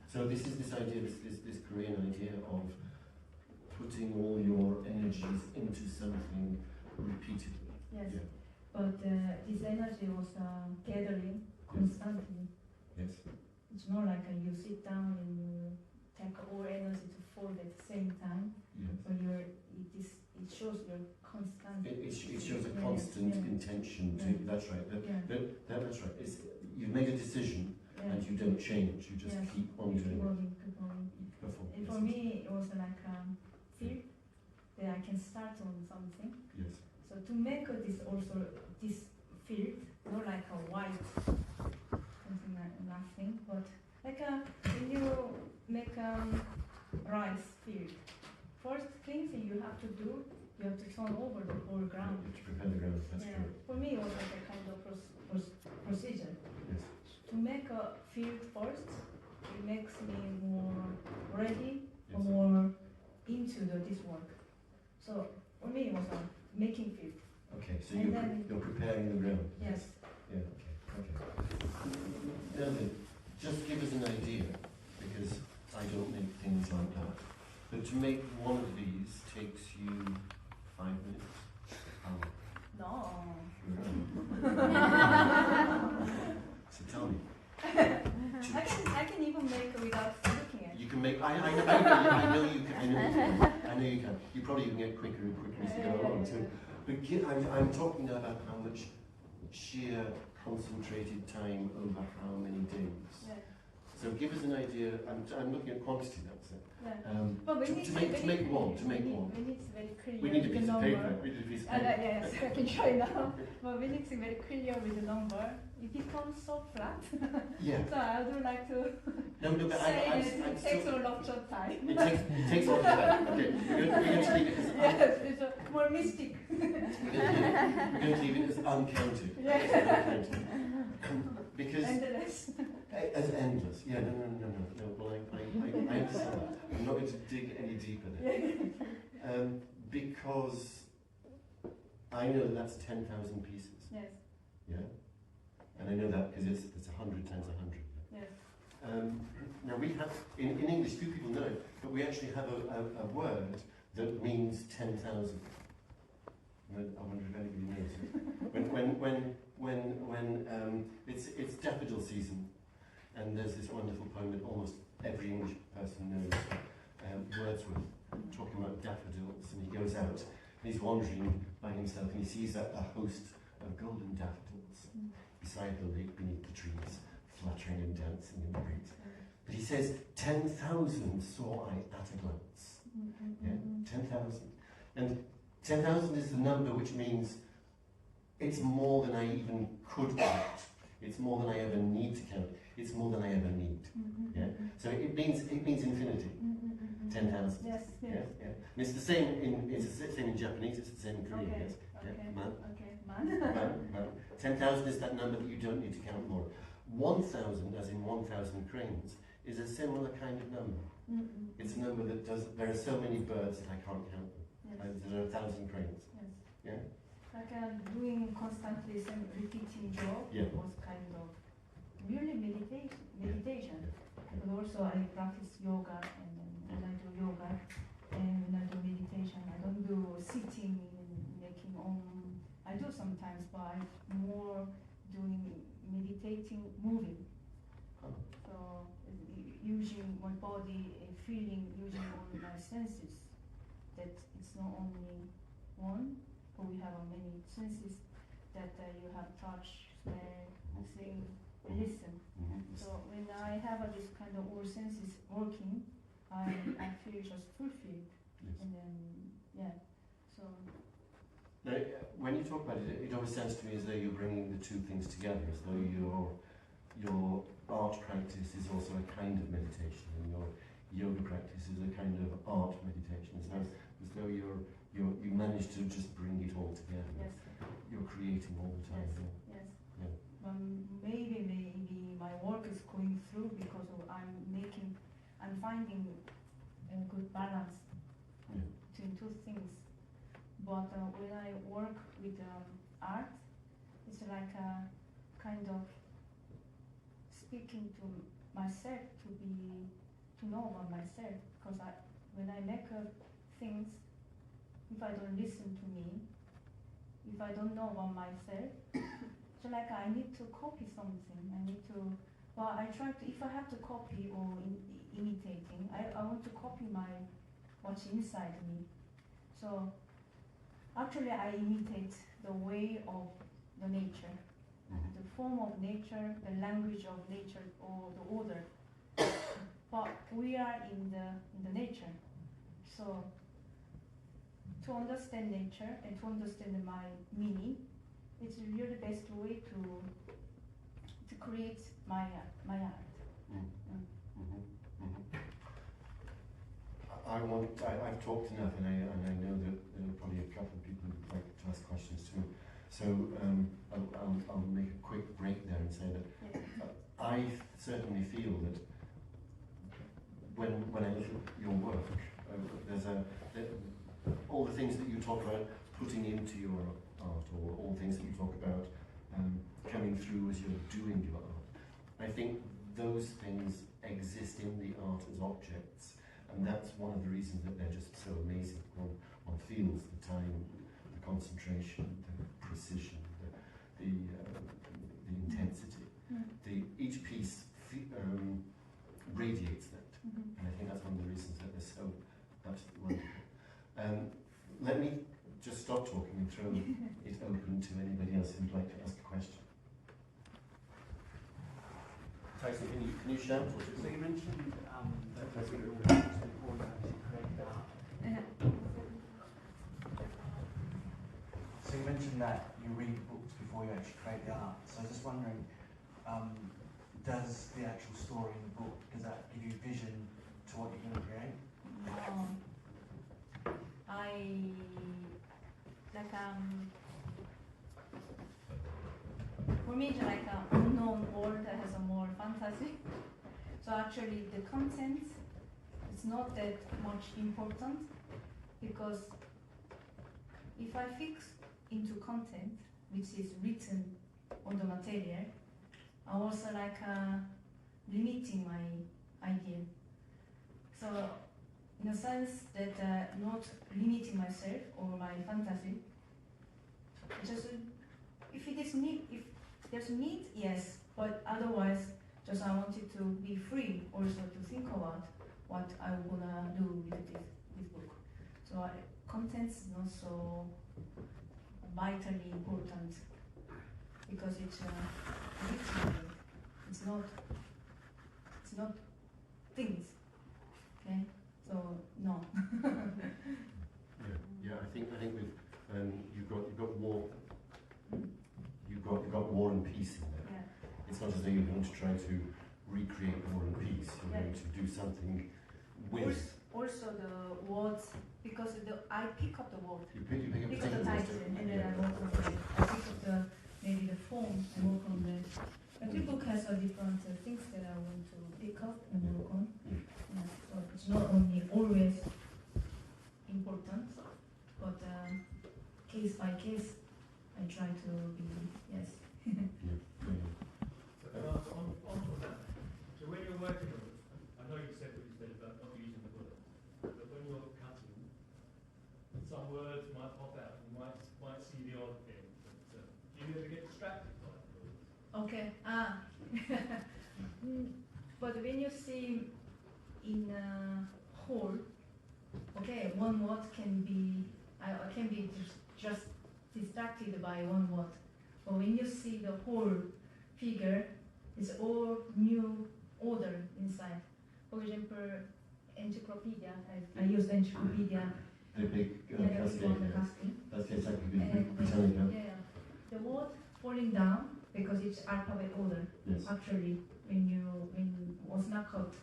So this is this idea, this Korean idea of putting all your energies into something repeatedly. Yes. Yeah. But this energy was gathering constantly. Yes. It's not like you sit down and you take all energy to fold at the same time. Yes. But it shows your constant. It shows a constant intention to. That's right. That's right. You've made a decision and you don't change, you just Yes. keep on Keep doing going, keep going. it. Perform. And Yes. for me, it was like feel that I can start on something. Yes. So to make this also this field, not like a white something like nothing, but like when you make rice field, first thing that you have to do, you have to turn over the whole ground. To prepare the ground, that's Yeah. correct. For me, it was like a kind of procedure. Yes. To make a field first, it makes me more ready or Yes. more into this work. So for me, it was making field. Okay, so And then- you're preparing the ground. Yes. Yeah, okay. Now then, just give us an idea, because I don't make things like that. But to make one of these takes you 5 minutes. No. So tell me. I can even make without looking at it. You can make. I know you can. I know you can. You probably can get quicker and quicker as you go along too. But I'm talking now about how much sheer concentrated time over how many days. Yeah. So give us an idea. I'm looking at quantity. That's it. Yeah. But we need To make one. We need to very clear We need a with piece the of number. paper. We need a piece of paper. Yes, I can try now. But we need to be very clear with the number. It becomes so flat. Yeah. So I would like to No, but say I'm it takes still. a lot of time. It takes a lot of time. Okay, we're going to leave it as Yes, it's more mystic. we're going to leave it as uncounted. Yeah. Uncounted. Because Endless. as endless. Yeah, no. Well, I understand that. I'm not going to dig any deeper there. Because I know that's 10,000 pieces. Yes. Yeah? And I know that because it's 100 times 100. Yes. Now we have, in English, few people know it, but we actually have a word that means 10,000. I wonder if anybody knows it. When it's daffodil season, and there's this wonderful poem that almost every English person knows, Wordsworth, talking about daffodils, and he goes out and he's wandering by himself and he sees a host of golden daffodils beside the lake, beneath the trees, fluttering and dancing in the breeze. But he says, 10,000 saw I at a glance. Yeah, 10,000. And 10,000 is the number which means it's more than I even could count. It's more than I ever need to count. It's more than I ever need. Yeah. So it means infinity. 10,000. Yes. Yeah. And it's the same in Japanese. It's the same in Korean. Okay. Yes. Okay. Yeah. Man. Okay. Man. 10,000 is that number that you don't need to count more. 1,000, as in 1,000 cranes, is a similar kind of number. It's a number that does. There are so many birds that I can't count them. Yes. There are 1,000 cranes. Yes. Yeah. Like doing constantly same repeating job Yeah. was kind of really meditation. But also I practice yoga, and then when I do yoga and when I do meditation, I don't do sitting and making I do sometimes, but I'm more doing meditating, moving. Oh. So using my body and feeling, using all my senses. That it's not only one, but we have many senses that you have touch, smell, see, listen. So when I have this kind of all senses working, I feel just fulfilled. Yes. And then, yeah, so. Now, when you talk about it, it always sounds to me as though you're bringing the two things together, as though your art practice is also a kind of meditation, and your yoga practice is a kind of art meditation. As though you manage to just bring it all together. Yes. You're creating all the time. Yes. Yeah. Maybe my work is going through because I'm finding a good balance between two things. But when I work with art, it's like a kind of speaking to myself, to know about myself. Because when I make things, if I don't listen to me, if I don't know about myself, so like I need to copy something. Well, I try to, if I have to copy or imitating, I want to copy what's inside me. So actually I imitate the way of the nature. the form of nature, the language of nature, or the order. But we are in the nature, so to understand nature and to understand my meaning, it's really the best way to create my art. I've talked enough, and I know that there are probably a couple of people who'd like to ask questions too. So I'll make a quick break there and say that I certainly feel that when I look at your work, all the things that you talk about putting into your art, or all the things that you talk about coming through as you're doing your art, I think those things exist in the art as objects, and that's one of the reasons that they're just so amazing. One feels the time, the concentration, the precision, the intensity. Each piece radiates that, and I think that's one of the reasons that they're so absolutely wonderful. Let me just stop talking and throw it open to anybody else who'd like to ask a question. Tyson, can you shout? So you mentioned that you read books before you actually create art. So you mentioned that you read books before you actually create the art. So I was just wondering, does the actual story in the book, does that give you vision to what you're going to create? For me, it's like an unknown world that has a more fantasy. So actually, the content is not that much important, because if I fix into content which is written on the material, I also like limiting my idea. So in a sense that not limiting myself or my fantasy, just if it is need, if there's need, yes, but otherwise, just I wanted to be free also to think about what I'm gonna do with this book. So content is not so vitally important, because it's literally, it's not things. Okay, so no. Yeah. I think with you've got war. You've got War and Peace in there. Yeah. It's not as though you're going to try to recreate War and Peace. You're going to do something with. Also the words, because I pick up the word. You pick Pick up the title and then I work on it. I pick up maybe the form and work on that. Every book has a different things that I want to pick up and work on. Yeah, so it's not only always important, but case by case, I try to be, yes. So on that, so when you're working on it, I know you said what you said about not using the bullets, but when you're cutting, some words might pop out, you might see the odd thing. But, do you ever get distracted by the bullets? Okay. But when you see in a whole, okay, one word can be just distracted by one word. But when you see the whole figure, it's all new order inside. For example, encyclopedia. I use encyclopedia. The big casting. That's exactly big Britannica. Yeah. The word falling down because it's alphabet order. Yes. Actually, when it was not cut.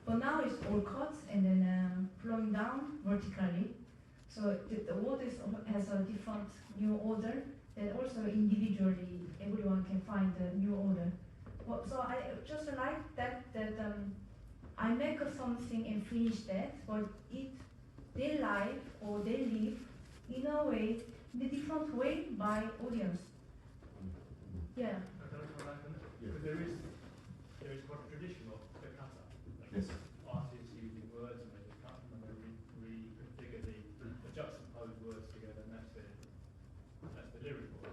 But now it's all cut and then flowing down vertically. So the word has a different new order that also individually everyone can find the new order. So I just like that I make something and finish that, but they live or they live in a way, in a different way by audience. Yeah. Because there is quite a tradition of the cutter. Yes. Artists using words and they just cut them and they reconfigure the juxtaposed words together, and that's the lyrical.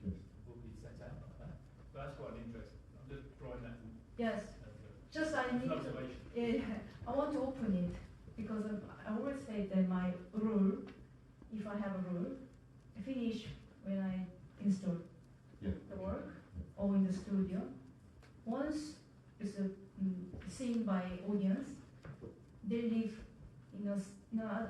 The book is set out like that. So that's quite interesting. I'm just drawing that. Yes. Just I need observation. I want to open it because I always say that my rule, if I have a rule, I finish when I install the work. or in the studio. Once it's seen by audience, they live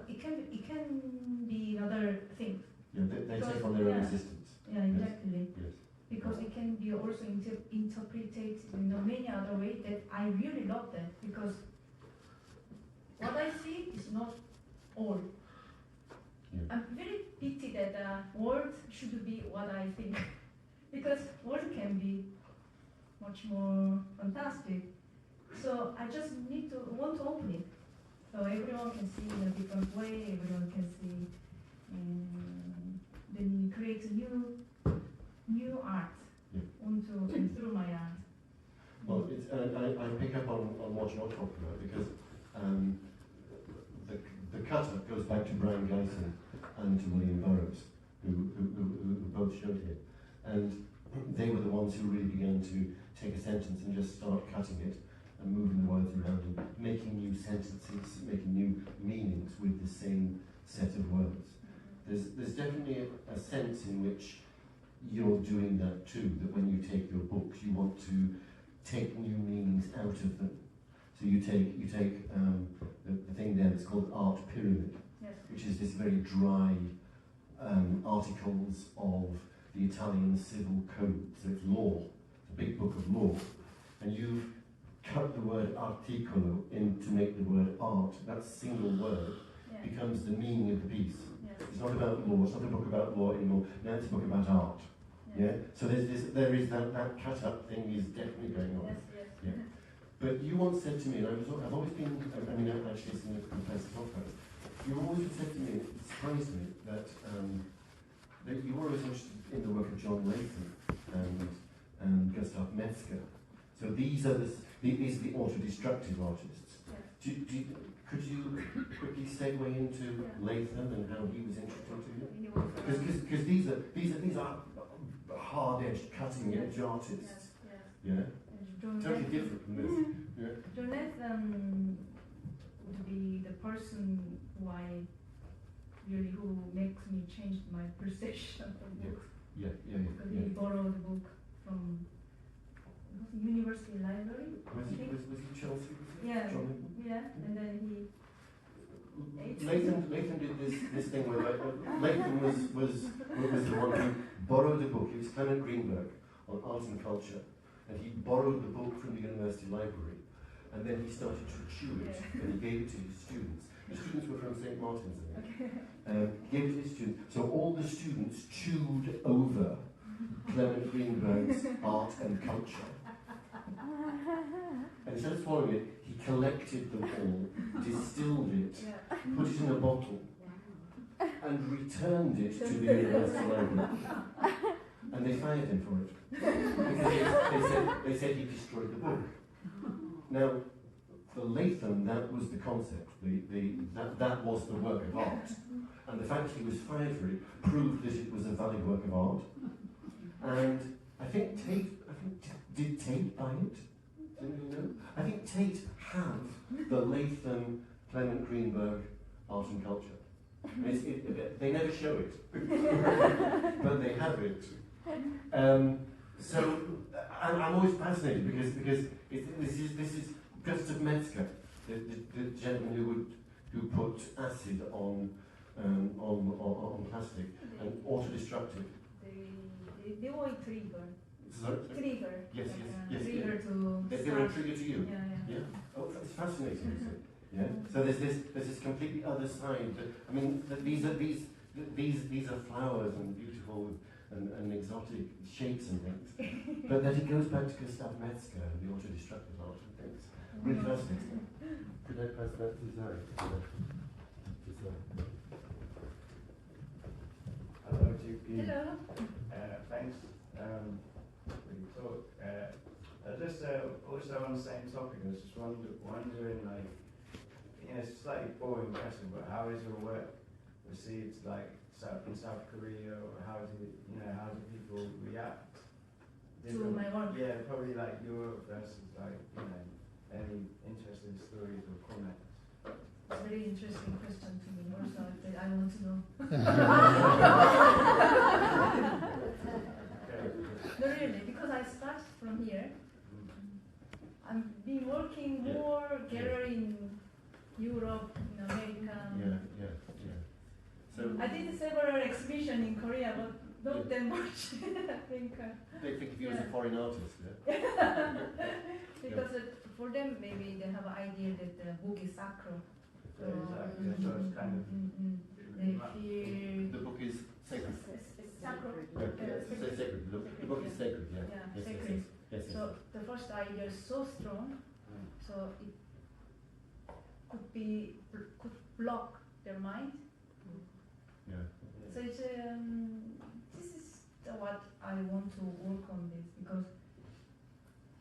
it can be another thing. Yeah, they take on their own existence. Yeah, exactly. Yes. Because it can be also interpreted in many other ways that I really love that, because what I see is not all. Yeah. I'm very pity that word should be what I think, because word can be much more fantastic. So I just want to open it, so everyone can see in a different way. Everyone can see, and then create a new art through my art. Well, it's, I pick up on what you're talking about, because the cut-up goes back to Brian Gleason and to William Burroughs, who both showed here. And they were the ones who really began to take a sentence and just start cutting it and moving the words around and making new sentences, making new meanings with the same set of words. There's definitely a sense in which you're doing that too, that when you take your books, you want to take new meanings out of them. So you take the thing there that's called Art Pyramid, Yes. which is this very dry articles of the Italian civil code. So it's law, it's a big book of law, and you've cut the word articolo in to make the word art. That single word Yeah. becomes the meaning of the piece. Yes. It's not about law, it's not a book about law anymore, now it's a book about art. Yeah? So there is that cut up thing is definitely going on. Yes, yes. Yeah. But you once said to me, and I've always been, actually it's in a good place to talk about it, you always said to me, it surprised me, that you were always interested in the work of John Latham and Gustav Metzger. So these are the auto-destructive artists. Yes. Could you quickly segue into Latham and how he was interesting to you? Because these are hard-edged, cutting-edge artists. Yes. Yeah. John Totally Latham- different from this. Yeah. John Latham would be the person who makes me change my perception of books. Yeah. Because he borrowed the book from University Library. Was he Chelsea? Yeah. John Yeah, and then he. Latham did this thing where Latham was the one who borrowed the book. It was Clement Greenberg on art and culture, and he borrowed the book from the university library, and then he started to chew it, and he gave it to his students. The students were from St. Martin's, I think. He gave it to his students. So all the students chewed over Clement Greenberg's art and culture. And instead of swallowing it, he collected them all, distilled it, put it in a bottle, and returned it to the university library. And they fired him for it. Because they said he destroyed the book. Now, for Latham, that was the concept. That was the work of art. And the fact he was fired for it proved that it was a valid work of art. And I think did Tate buy it? Anybody know? I think Tate have the Latham Clement Greenberg art and culture. They never show it, but they have it. So I'm always fascinated because this is Gustav Metzger, the gentleman who put acid on plastic and auto-destructive. They were a trigger. Sorry? Trigger. Yes. Trigger to. They were a trigger to you. Yeah. Oh, that's fascinating, isn't it? Yeah. So there's this completely other side. These are flowers and beautiful and exotic shapes and things. But that it goes back to Gustav Metzger and the auto-destructive art and things. Really fascinating. Could I pass that to Zoe? Hello, Jukhee. Hello. Thanks for your talk. Just also on the same topic, I was just wondering, like, it's a slightly boring question, but how is your work received, like, in South Korea, or how do people react? To my work? Yeah, probably like Europe versus like, any interesting stories or comments. It's a very interesting question to me also, that I want to know. Okay. No, really, because I started working Yeah. more gallery in Europe, in America. Yeah. So I did several exhibitions in Korea, but not that much. I think. they think of you as a Yeah. foreign artist, yeah? Because for them, maybe they have an idea that the book is sacred. So exactly, so it's kind of. They feel The book is sacred. it's sacred. Yeah, it's sacred. The book is sacred, yeah. Yeah, Yes, sacred. Yes. So the first idea is so strong, so it could block their mind. Yeah. So it's this is what I want to work on this, because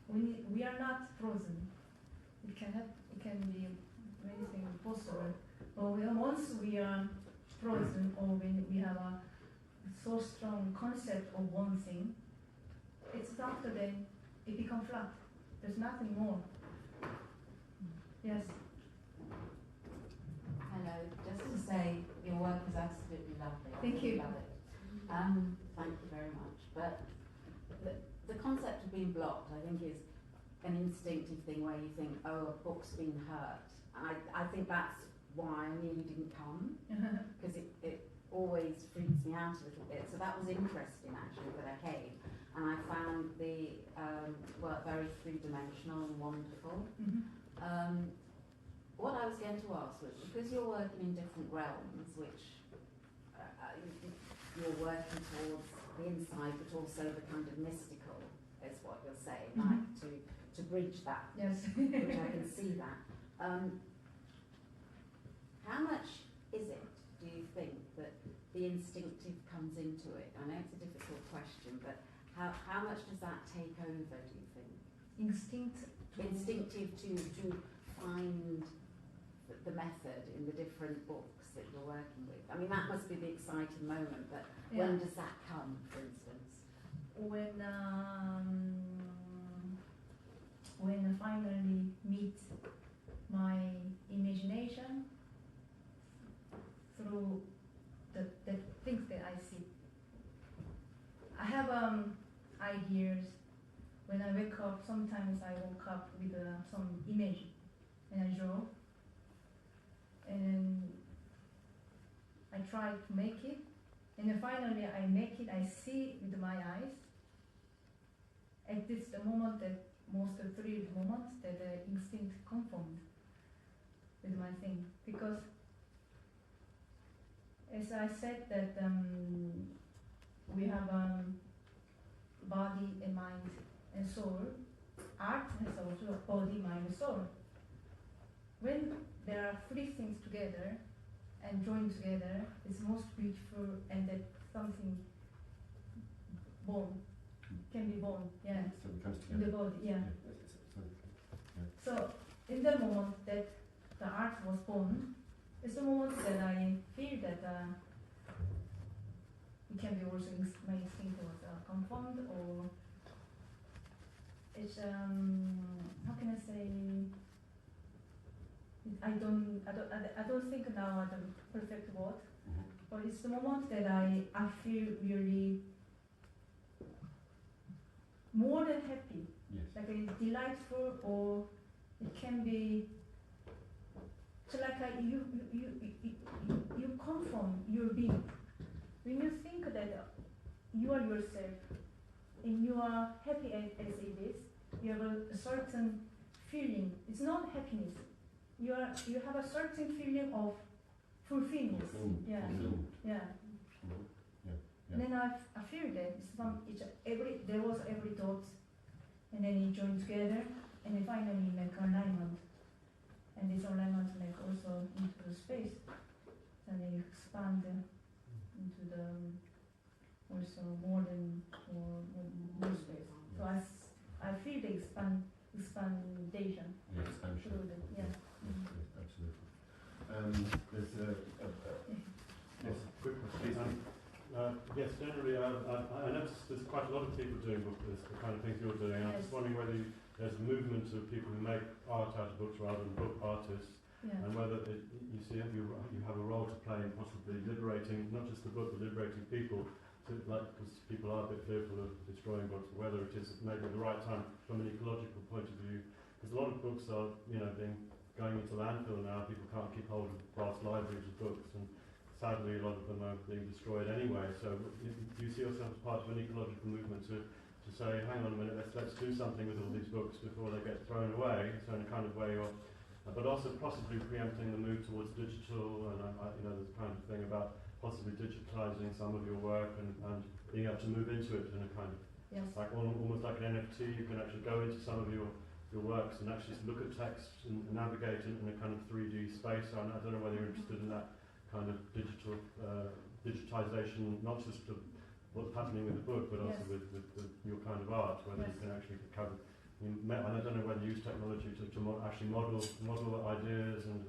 we are not frozen. It can be anything possible. But once we are frozen, or when we have a so strong concept of one thing, it's after then it becomes flat. There's nothing more. Yes. Hello, just to say your work is absolutely lovely. Thank you. Love it. Thank you very much. But the concept of being blocked, I think, is an instinctive thing where you think, oh, a book's been hurt. I think that's why I nearly didn't come, because it always freaks me out a little bit. So that was interesting, actually, that I came. And I found the work very three-dimensional and wonderful. What I was going to ask was, because you're working in different realms, which you're working towards the inside, but also the kind of mystical, is what you're saying, like to bridge that, Yes. which I can see that. How much is it, do you think, that the instinctive comes into it? I know it's a difficult question, but how much does that take over, do you think? Instinctive to find the method in the different books that you're working with. I mean, that must be the exciting moment, but when does that come, for instance? When I finally meet my imagination through the things that I see. I have ideas. When I wake up, sometimes I woke up with some image and I draw. And I try to make it. And then finally I make it, I see it with my eyes. And this is the moment that most thrill moment that the instinct conformed with my thing. Because as I said that we have body and mind and soul. Art has also a body, mind and soul. When there are three things together and joined together, it's most beautiful, and that something born can be born, yeah. So it comes In the together. body, yeah. Yeah. So in the moment that the art was born, it's the moment that I feel that it can be also my instinct was conformed, or it's how can I say? I don't think now the perfect word, but it's the moment that I feel really more than happy. Yes. Like it's delightful, or it can be so like you conform your being. When you think that you are yourself and you are happy as it is, you have a certain feeling. It's not happiness. You have a certain feeling of fulfillment. Yeah. Yeah. And then I feel that there was every thought, and then it joined together, and then finally make alignment. And this alignment make also into the space, and then expand into the also more space. So I feel the expandation. Yeah, expansion. Through the, yeah. Yes, absolutely. There's yes. Quick question. Yes, generally, I noticed there's quite a lot of people doing the kind of things you're doing. I'm just wondering whether there's a movement of people who make art out of books rather than book artists, and whether you see you have a role to play in possibly liberating not just the book, but liberating people. Because people are a bit fearful of destroying books, whether it is maybe the right time from an ecological point of view because a lot of books are, you know, going into landfill now. People can't keep hold of vast libraries of books, and sadly a lot of them are being destroyed anyway. So do you see yourself as part of an ecological movement to say, hang on a minute, let's do something with all these books before they get thrown away? So in a kind of way, you're, but also possibly preempting the move towards digital, and you know, there's a kind of thing about possibly digitalizing some of your work and being able to move into it in a kind of like almost like an NFT. You can actually go into some of your works and actually look at text and navigate in a kind of 3D space. I don't know whether you're interested in that kind of digital digitization, not just of what's happening with the book, but also with your kind of art, whether you can actually cover. I don't know whether you use technology to actually model ideas and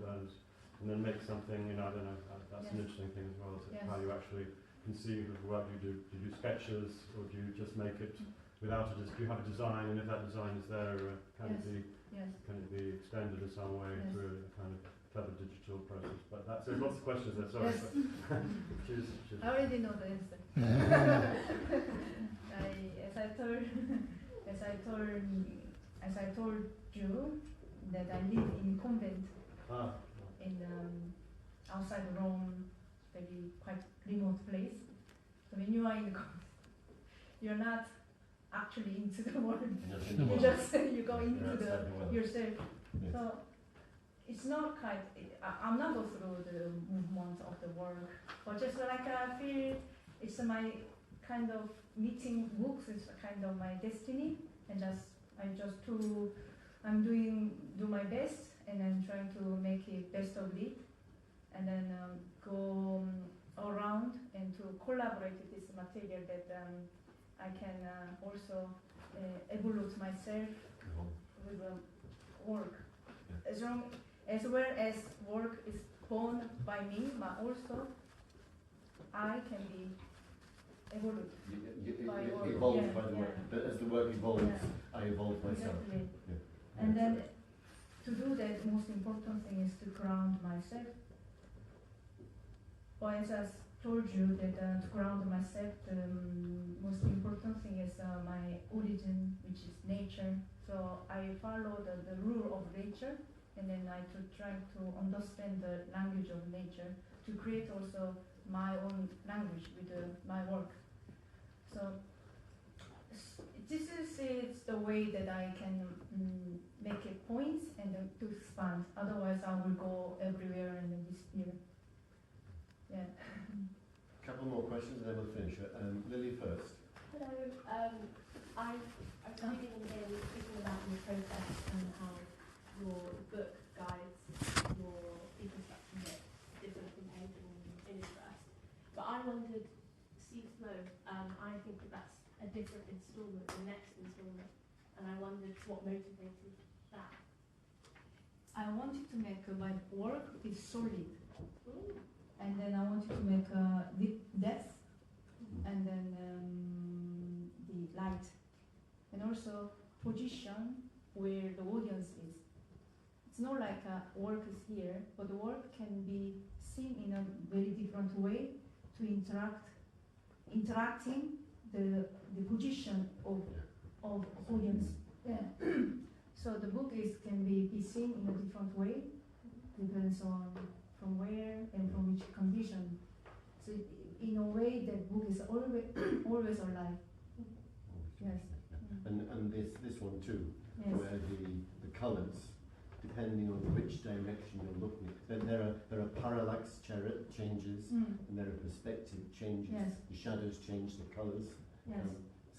then make something. You know, I don't know. That's an interesting thing as well. Is how you actually conceive of the work you do. Do you do sketches, or do you just make it without do you have a design, and if that design is there, can it be extended in some way through a kind of clever digital process? But there's lots of questions there. Sorry. Choose. I already know the answer. As I told you that I live in convent in outside Rome, very quite remote place. So when you are in the convent, you're not actually into the world. You just you go into yourself. Yes. So it's not quite. I'm not go through the movement of the work, but just like I feel it's my kind of meeting books is kind of my destiny, and I'm do my best, and I'm trying to make it best of it, and then go around and to collaborate with this material that I can also evolve myself with work. As well as work is born by me, but also I can be evolved. Evolved by the work. But as the work evolves, I evolve myself. Exactly. Yeah. And then to do that, the most important thing is to ground myself. But as I told you that to ground myself, the most important thing is my origin, which is nature. So I follow the rule of nature, and then I try to understand the language of nature to create also my own language with my work. So this is the way that I can make a point and then to expand. Otherwise, I will go everywhere and then disappear. Yeah. A couple more questions and then we'll finish. Lily first. Hello. I've been reading in speaking about your process and how your book guides your deconstruction that different from painting in interest. But I wondered, Sea Flow, I think that's a different instalment, the next instalment, and I wondered what motivated that. I wanted to make my work is solid. Ooh. And then I wanted to make deep depth, and then the light, and also position where the audience is. It's not like work is here, but the work can be seen in a very different way to interacting the position of audience. Yeah. So the book can be seen in a different way, depends on from where and from which condition. So in a way, that book is always alive. Yes. And this one too, Yes. where the colours, depending on which direction you're looking at, there are parallax changes, and there are perspective changes. Yes. The shadows change the colours. Yes.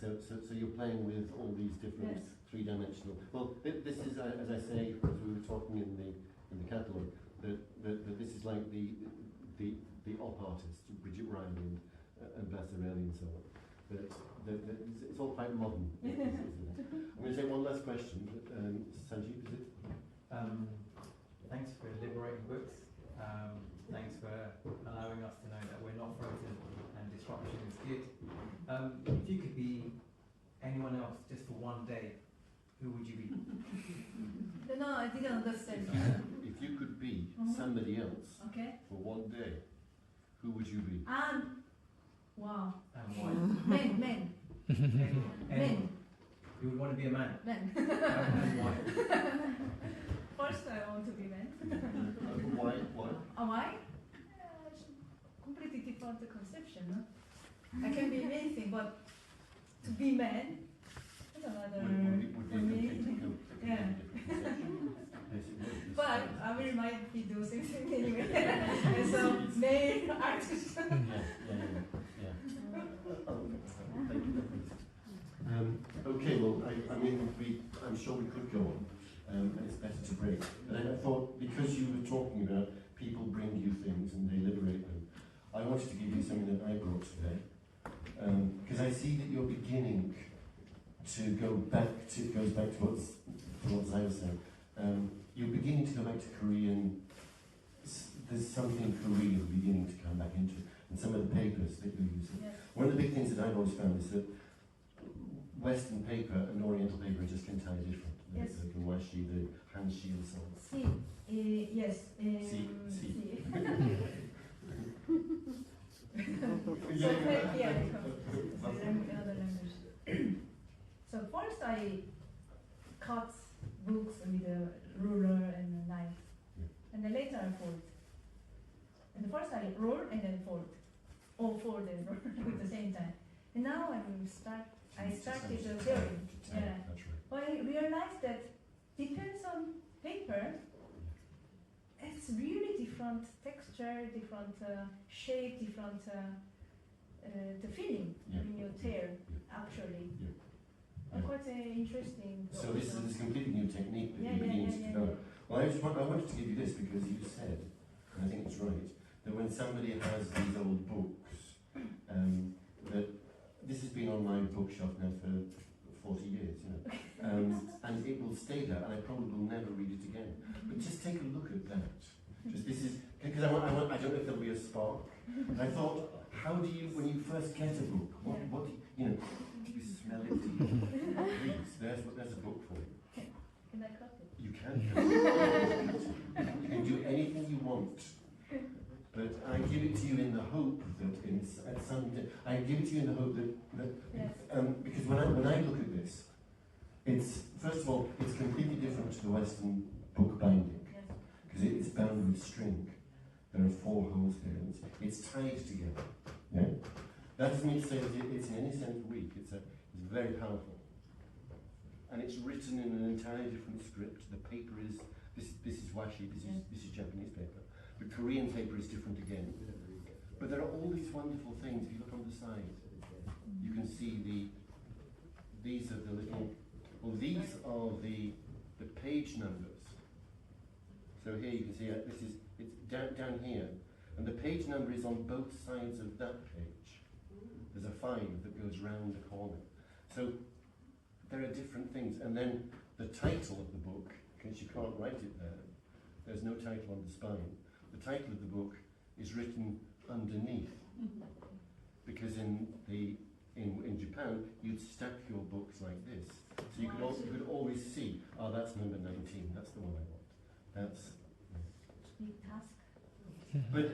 So you're playing with all these different Yes. three-dimensional. Well, this is as I say, as we were talking in the catalogue, that this is like the op artist, Bridget Riley and Bassarelli and so on. It's all quite modern. Isn't it? I'm going to take one last question. Sanjeev, is it? Thanks for liberating books. Thanks for allowing us to know that we're not frozen and disruption is good. If you could be anyone else just for one day, who would you be? No, I didn't understand. If you could be somebody else Okay. for one day, who would you be? Wow. And why? Men. Anyone. Men. You would want to be a man. Man. And why? First, I want to be man. Why? Why? Why? It's completely different conception. No? I can be anything, but to be man is another. Would be for a me. completely Yeah. different conception. Yes, it would. But I will might be doing something anyway. And so male artist. Yeah. Thank you. Okay, well, I mean, I'm sure we could go on, and it's better to break. But I thought, because you were talking about people bring you things and they liberate them, I wanted to give you something that I brought today. Because I see that you're beginning to go back to, it goes back to what I was saying. You're beginning to go back to Korean, there's something Korean beginning to come back into, and some of the papers that you're using. Yes. One of the big things that I've always found is that Western paper and Oriental paper are just entirely different. Yes. The washi, the hanshi, and so on. See, yes. See. So yeah, another language. So first I cut books with a ruler and a knife, and then later I fold. And first I roll and then fold, or fold and roll at the same time. And now I started theory. Yeah. That's right. But I realized that depends on paper. It's really different texture, different shape, different the feeling in your tear, actually. Quite interesting. So this is this completely new technique that Yeah, you're beginning to yeah. develop. Well, I wanted to give you this because you said, and I think it's right, that when somebody has these old books, that this has been on my bookshelf now for 40 years, you know, and it will stay there, and I probably will never read it again. But just take a look at that. Just this is because I don't know if there'll be a spark. And I thought, how do you, when you first get a book, what do you know? Do you smell it? Please, there's a book for you. Can I cut it? You can. You can do anything you want. But I give it to you in the hope that at some I give it to you in the hope that Yes. because when I look at this, it's first of all it's completely different to the Western book binding Yes. because it's bound with string. There are 4 holes here, and it's tied together. Yeah, that doesn't mean to say that it's in any sense weak. It's very powerful, and it's written in an entirely different script. The paper is this is washi. This is Japanese paper. The Korean paper is different again. But there are all these wonderful things. If you look on the side, you can see these are the little, well, these are the page numbers. So here you can see it's down here, and the page number is on both sides of that page. There's a 5 that goes round the corner. So there are different things, and then the title of the book, because you can't write it there. There's no title on the spine. The title of the book is written underneath, because in Japan you'd stack your books like this, so you could always see. Oh, that's number 19. That's the one I want. That's Big task. but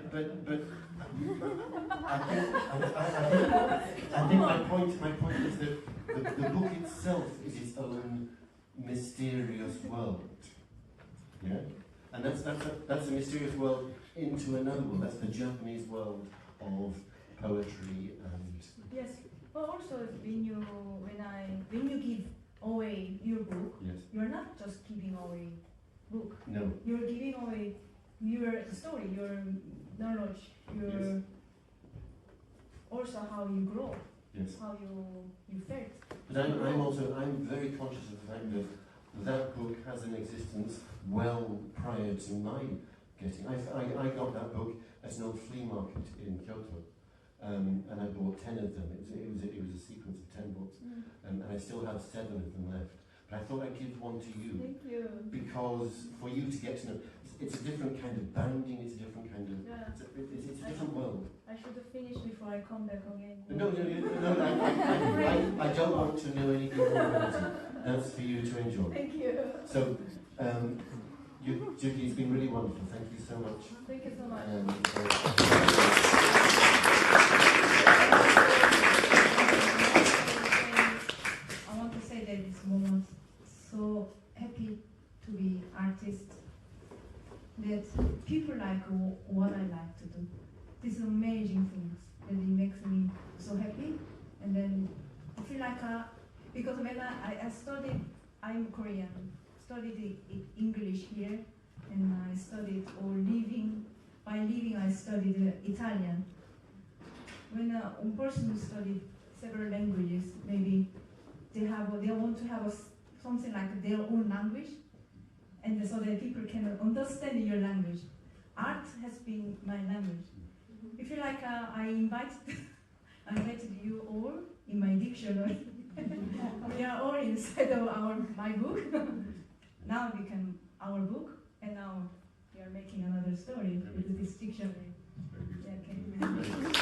I think my point is that the book itself is its own mysterious world. Yeah. And that's a mysterious world into another world. That's the Japanese world of poetry and. Yes, but also when you give away your book, Yes. you're not just giving away book. No. You're giving away your story, your knowledge, your Yes. also how you grow, Yes. how you felt. But I'm very conscious of the fact that that book has an existence well prior to my getting. I got that book at an old flea market in Kyoto, and I bought 10 of them. It was a sequence of 10 books, and I still have 7 of them left. But I thought I'd give one to you. Thank you. Because for you to get to know, it's a different kind of bounding. It's a different kind of. Yeah. It's a different world. I should have finished before I come back again. No, I don't want to know anything more about it. That's for you to enjoy. Thank you. So, Jukhee, it's been really wonderful. Thank you so much. Thank you so much. I want to say that it's that people like what I like to do. These amazing things that it makes me so happy. And then I feel like, because when I studied, I'm Korean, studied English here, and I studied, by living I studied Italian. When one person who studied several languages, maybe they want to have something like their own language, and so that people can understand your language. Art has been my language. I feel like I invited you all in my dictionary. We are all inside of my book. Now our book, and now we are making another story with this dictionary. Yeah, okay.